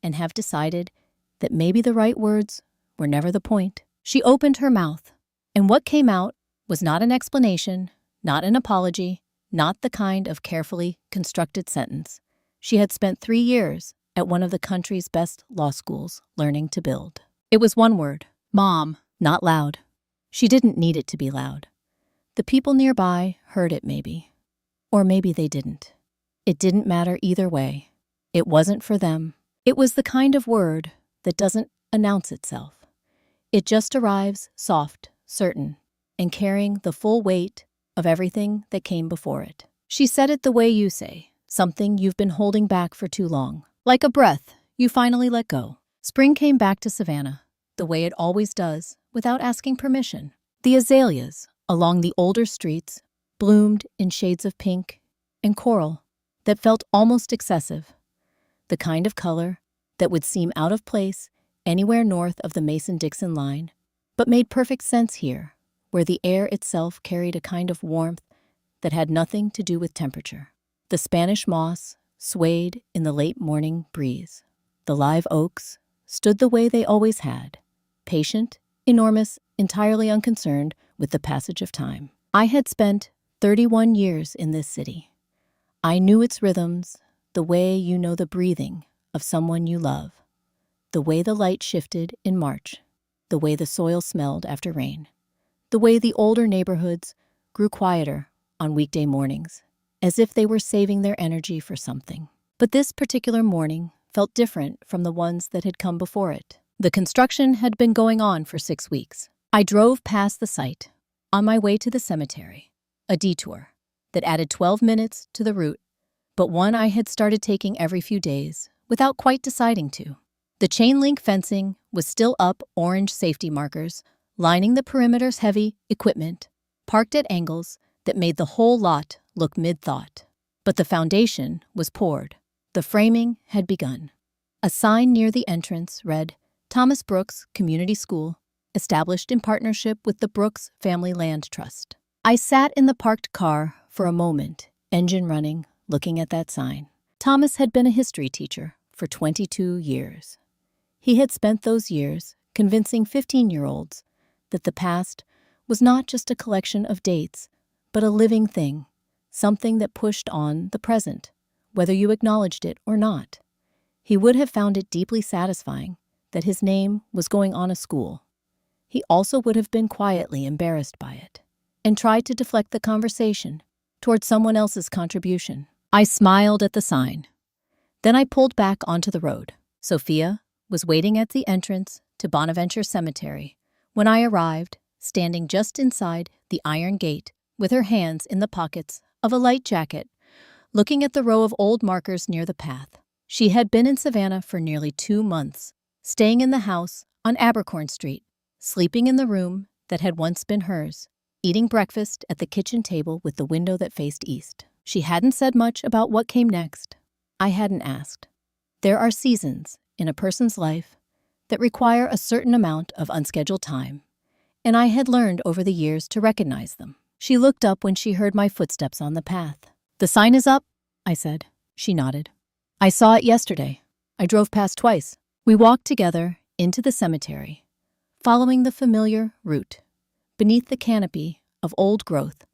A: and have decided that maybe the right words were never the point. She opened her mouth, and what came out was not an explanation, not an apology, not the kind of carefully constructed sentence she had spent 3 years at one of the country's best law schools learning to build. It was one word: Mom, not loud. She didn't need it to be loud. The people nearby heard it maybe. Or maybe they didn't. It didn't matter either way. It wasn't for them. It was the kind of word that doesn't announce itself. It just arrives soft, certain, and carrying the full weight of everything that came before it. She said it the way you say, something you've been holding back for too long. Like a breath, you finally let go. Spring came back to Savannah, the way it always does, without asking permission. The azaleas along the older streets bloomed in shades of pink and coral that felt almost excessive, the kind of color that would seem out of place anywhere north of the Mason-Dixon line, but made perfect sense here, where the air itself carried a kind of warmth that had nothing to do with temperature. The Spanish moss swayed in the late morning breeze. The live oaks stood the way they always had, patient, enormous, entirely unconcerned with the passage of time. I had spent 31 years in this city. I knew its rhythms, the way you know the breathing of someone you love, the way the light shifted in March, the way the soil smelled after rain, the way the older neighborhoods grew quieter on weekday mornings, as if they were saving their energy for something. But this particular morning felt different from the ones that had come before it. The construction had been going on for 6 weeks. I drove past the site, on my way to the cemetery, a detour that added 12 minutes to the route, but one I had started taking every few days without quite deciding to. The chain-link fencing was still up, orange safety markers lining the perimeter's heavy equipment, parked at angles that made the whole lot look mid-thought. But the foundation was poured. The framing had begun. A sign near the entrance read, Thomas Brooks Community School, established in partnership with the Brooks Family Land Trust. I sat in the parked car for a moment, engine running, looking at that sign. Thomas had been a history teacher for 22 years. He had spent those years convincing 15-year-olds that the past was not just a collection of dates, but a living thing, something that pushed on the present, whether you acknowledged it or not. He would have found it deeply satisfying that his name was going on a school. He also would have been quietly embarrassed by it and tried to deflect the conversation toward someone else's contribution. I smiled at the sign. Then I pulled back onto the road. Sophia was waiting at the entrance to Bonaventure Cemetery when I arrived, standing just inside the iron gate with her hands in the pockets of a light jacket, looking at the row of old markers near the path. She had been in Savannah for nearly 2 months, staying in the house on Abercorn Street, sleeping in the room that had once been hers, eating breakfast at the kitchen table with the window that faced east. She hadn't said much about what came next. I hadn't asked. There are seasons in a person's life that require a certain amount of unscheduled time, and I had learned over the years to recognize them. She looked up when she heard my footsteps on the path. "The sign is up," I said. She nodded. "I saw it yesterday. I drove past twice." We walked together into the cemetery, following the familiar route, beneath the canopy of old growth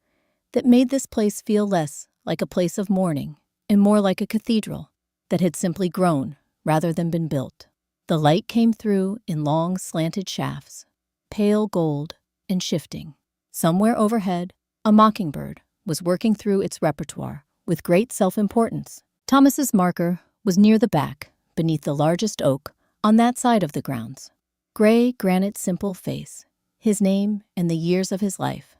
A: that made this place feel less like a place of mourning and more like a cathedral that had simply grown rather than been built. The light came through in long slanted shafts, pale gold and shifting. Somewhere overhead, a mockingbird was working through its repertoire with great self-importance. Thomas's marker was near the back, beneath the largest oak on that side of the grounds. Gray granite simple face, his name and the years of his life,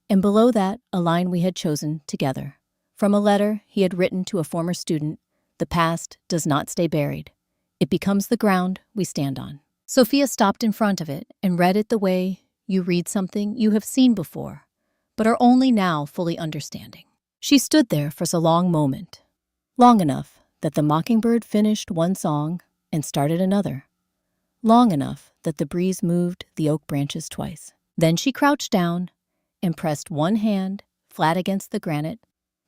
A: and below that a line we had chosen together. From a letter he had written to a former student, "The past does not stay buried. It becomes the ground we stand on." Sophia stopped in front of it and read it the way you read something you have seen before, but are only now fully understanding. She stood there for a long moment, long enough that the mockingbird finished one song and started another, long enough that the breeze moved the oak branches twice. Then she crouched down and pressed one hand flat against the granite,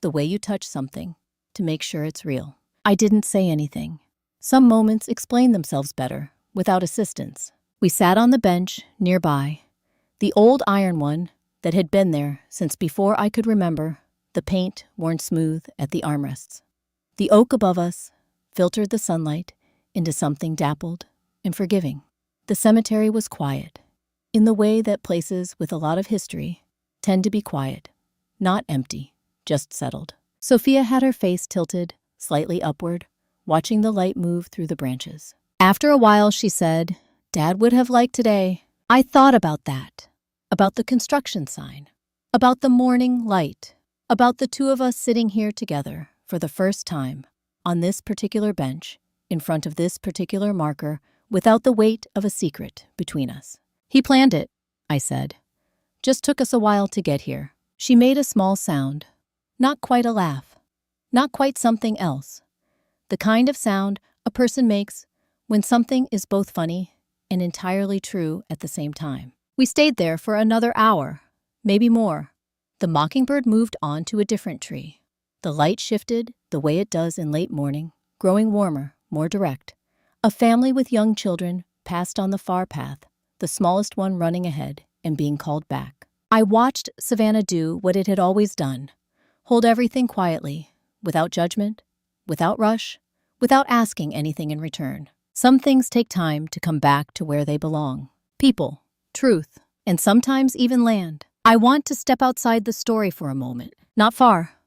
A: the way you touch something, to make sure it's real. I didn't say anything. Some moments explain themselves better without assistance. We sat on the bench nearby, the old iron one that had been there since before I could remember, the paint worn smooth at the armrests. The oak above us filtered the sunlight into something dappled and forgiving. The cemetery was quiet, in the way that places with a lot of history tend to be quiet, not empty, just settled. Sophia had her face tilted slightly upward, watching the light move through the branches. After a while, she said, "Dad would have liked today." I thought about that, about the construction sign, about the morning light, about the two of us sitting here together for the first time on this particular bench, in front of this particular marker, without the weight of a secret between us. "He planned it," I said. "Just took us a while to get here." She made a small sound, not quite a laugh, not quite something else. The kind of sound a person makes when something is both funny and entirely true at the same time. We stayed there for another hour, maybe more. The mockingbird moved on to a different tree. The light shifted the way it does in late morning, growing warmer, more direct. A family with young children passed on the far path, the smallest one running ahead and being called back. I watched Savannah do what it had always done, hold everything quietly, without judgment, without rush, without asking anything in return. Some things take time to come back to where they belong. People, truth, and sometimes even land. I want to step outside the story for a moment. Not far.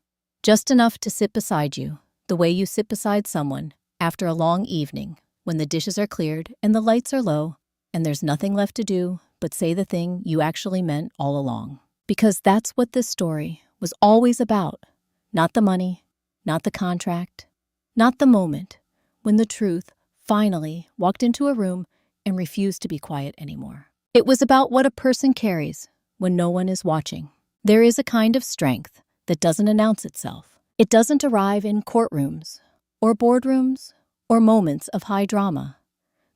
A: Just enough to sit beside you, the way you sit beside someone after a long evening, when the dishes are cleared and the lights are low, and there's nothing left to do but say the thing you actually meant all along. Because that's what this story was always about. Not the money, not the contract, not the moment when the truth finally walked into a room and refused to be quiet anymore. It was about what a person carries when no one is watching. There is a kind of strength that doesn't announce itself. It doesn't arrive in courtrooms or boardrooms or moments of high drama,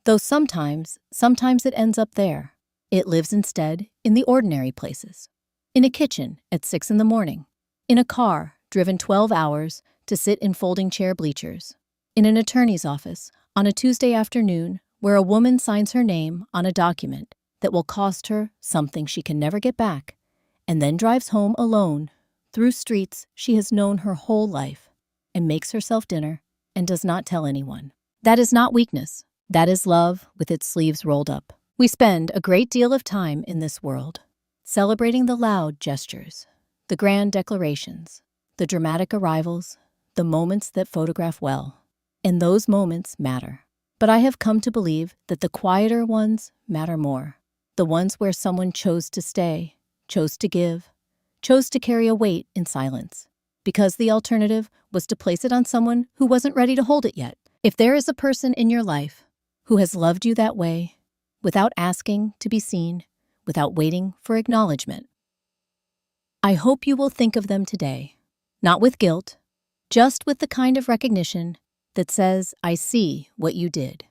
A: though sometimes it ends up there. It lives instead in the ordinary places. In a kitchen at 6 a.m, in a car driven 12 hours to sit in folding chair bleachers, in an attorney's office on a Tuesday afternoon where a woman signs her name on a document that will cost her something she can never get back, and then drives home alone through streets she has known her whole life, and makes herself dinner and does not tell anyone. That is not weakness. That is love with its sleeves rolled up. We spend a great deal of time in this world celebrating the loud gestures, the grand declarations, the dramatic arrivals, the moments that photograph well. And those moments matter. But I have come to believe that the quieter ones matter more. The ones where someone chose to stay, chose to give, chose to carry a weight in silence, because the alternative was to place it on someone who wasn't ready to hold it yet. If there is a person in your life who has loved you that way, without asking to be seen, without waiting for acknowledgement, I hope you will think of them today, Not with guilt, just with the kind of recognition that says, I see what you did.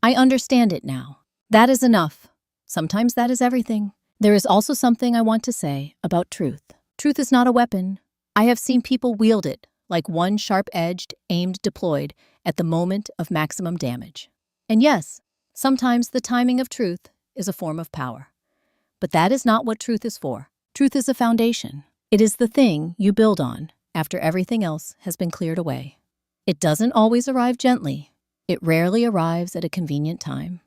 A: I understand it now. That is enough. Sometimes that is everything. There is also something I want to say about truth. Truth is not a weapon. I have seen people wield it like one sharp-edged, aimed, deployed at the moment of maximum damage. And yes, sometimes the timing of truth is a form of power. But that is not what truth is for. Truth is a foundation. It is the thing you build on after everything else has been cleared away. It doesn't always arrive gently. It rarely arrives at a convenient time.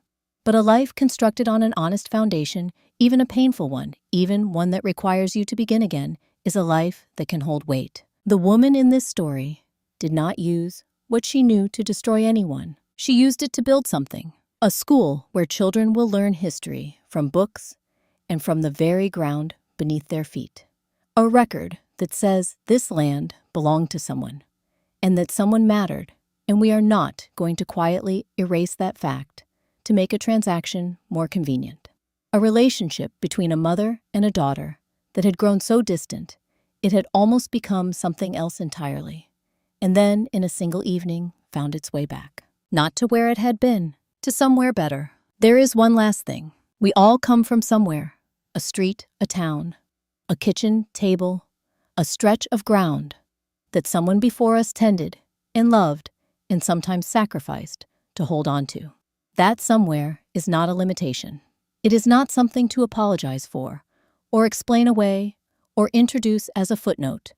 A: But a life constructed on an honest foundation, even a painful one, even one that requires you to begin again, is a life that can hold weight. The woman in this story did not use what she knew to destroy anyone. She used it to build something. A school where children will learn history from books and from the very ground beneath their feet. A record that says this land belonged to someone, and that someone mattered, and we are not going to quietly erase that fact to make a transaction more convenient. A relationship between a mother and a daughter that had grown so distant, it had almost become something else entirely, and then, in a single evening, found its way back. Not to where it had been, to somewhere better. There is one last thing. We all come from somewhere. A street, a town, a kitchen table, a stretch of ground that someone before us tended and loved and sometimes sacrificed to hold on to. That somewhere is not a limitation. It is not something to apologize for, or explain away, or introduce as a footnote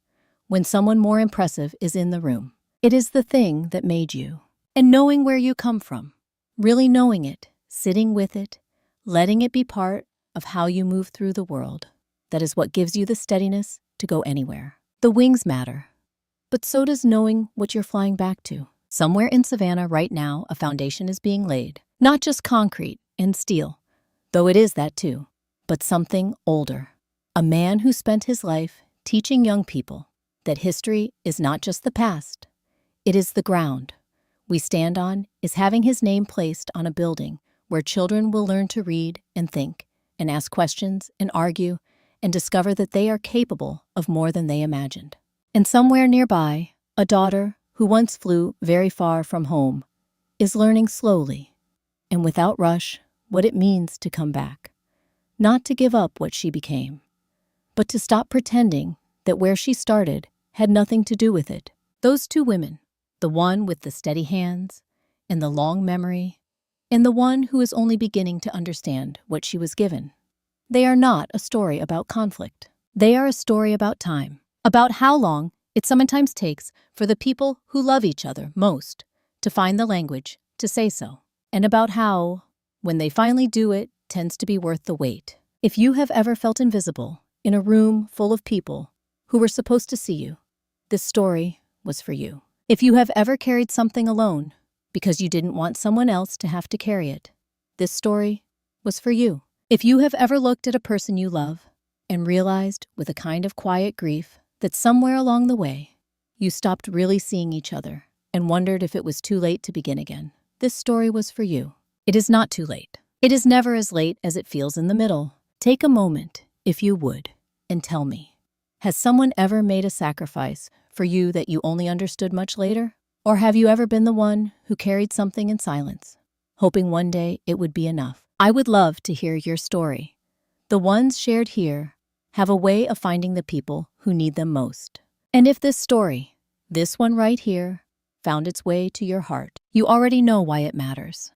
A: when someone more impressive is in the room. It is the thing that made you. And knowing where you come from, really knowing it, sitting with it, letting it be part of how you move through the world, that is what gives you the steadiness to go anywhere. The wings matter, but so does knowing what you're flying back to. Somewhere in Savannah right now, a foundation is being laid. Not just concrete and steel, though it is that too, but something older. A man who spent his life teaching young people that history is not just the past, it is the ground we stand on, is having his name placed on a building where children will learn to read and think and ask questions and argue and discover that they are capable of more than they imagined. And somewhere nearby, a daughter who once flew very far from home is learning slowly and without rush what it means to come back. Not to give up what she became, but to stop pretending that where she started had nothing to do with it. Those two women, the one with the steady hands and the long memory, and the one who is only beginning to understand what she was given. They are not a story about conflict. They are a story about time, about how long it sometimes takes for the people who love each other most to find the language to say so, and about how, when they finally do it, tends to be worth the wait. If you have ever felt invisible in a room full of people who were supposed to see you, this story was for you. If you have ever carried something alone because you didn't want someone else to have to carry it, this story was for you. If you have ever looked at a person you love and realized with a kind of quiet grief that somewhere along the way you stopped really seeing each other and wondered if it was too late to begin again, this story was for you. It is not too late. It is never as late as it feels in the middle. Take a moment, if you would, and tell me, has someone ever made a sacrifice for you that you only understood much later? Or have you ever been the one who carried something in silence, hoping one day it would be enough? I would love to hear your story. The ones shared here have a way of finding the people who need them most. And if this story, this one right here, found its way to your heart, you already know why it matters.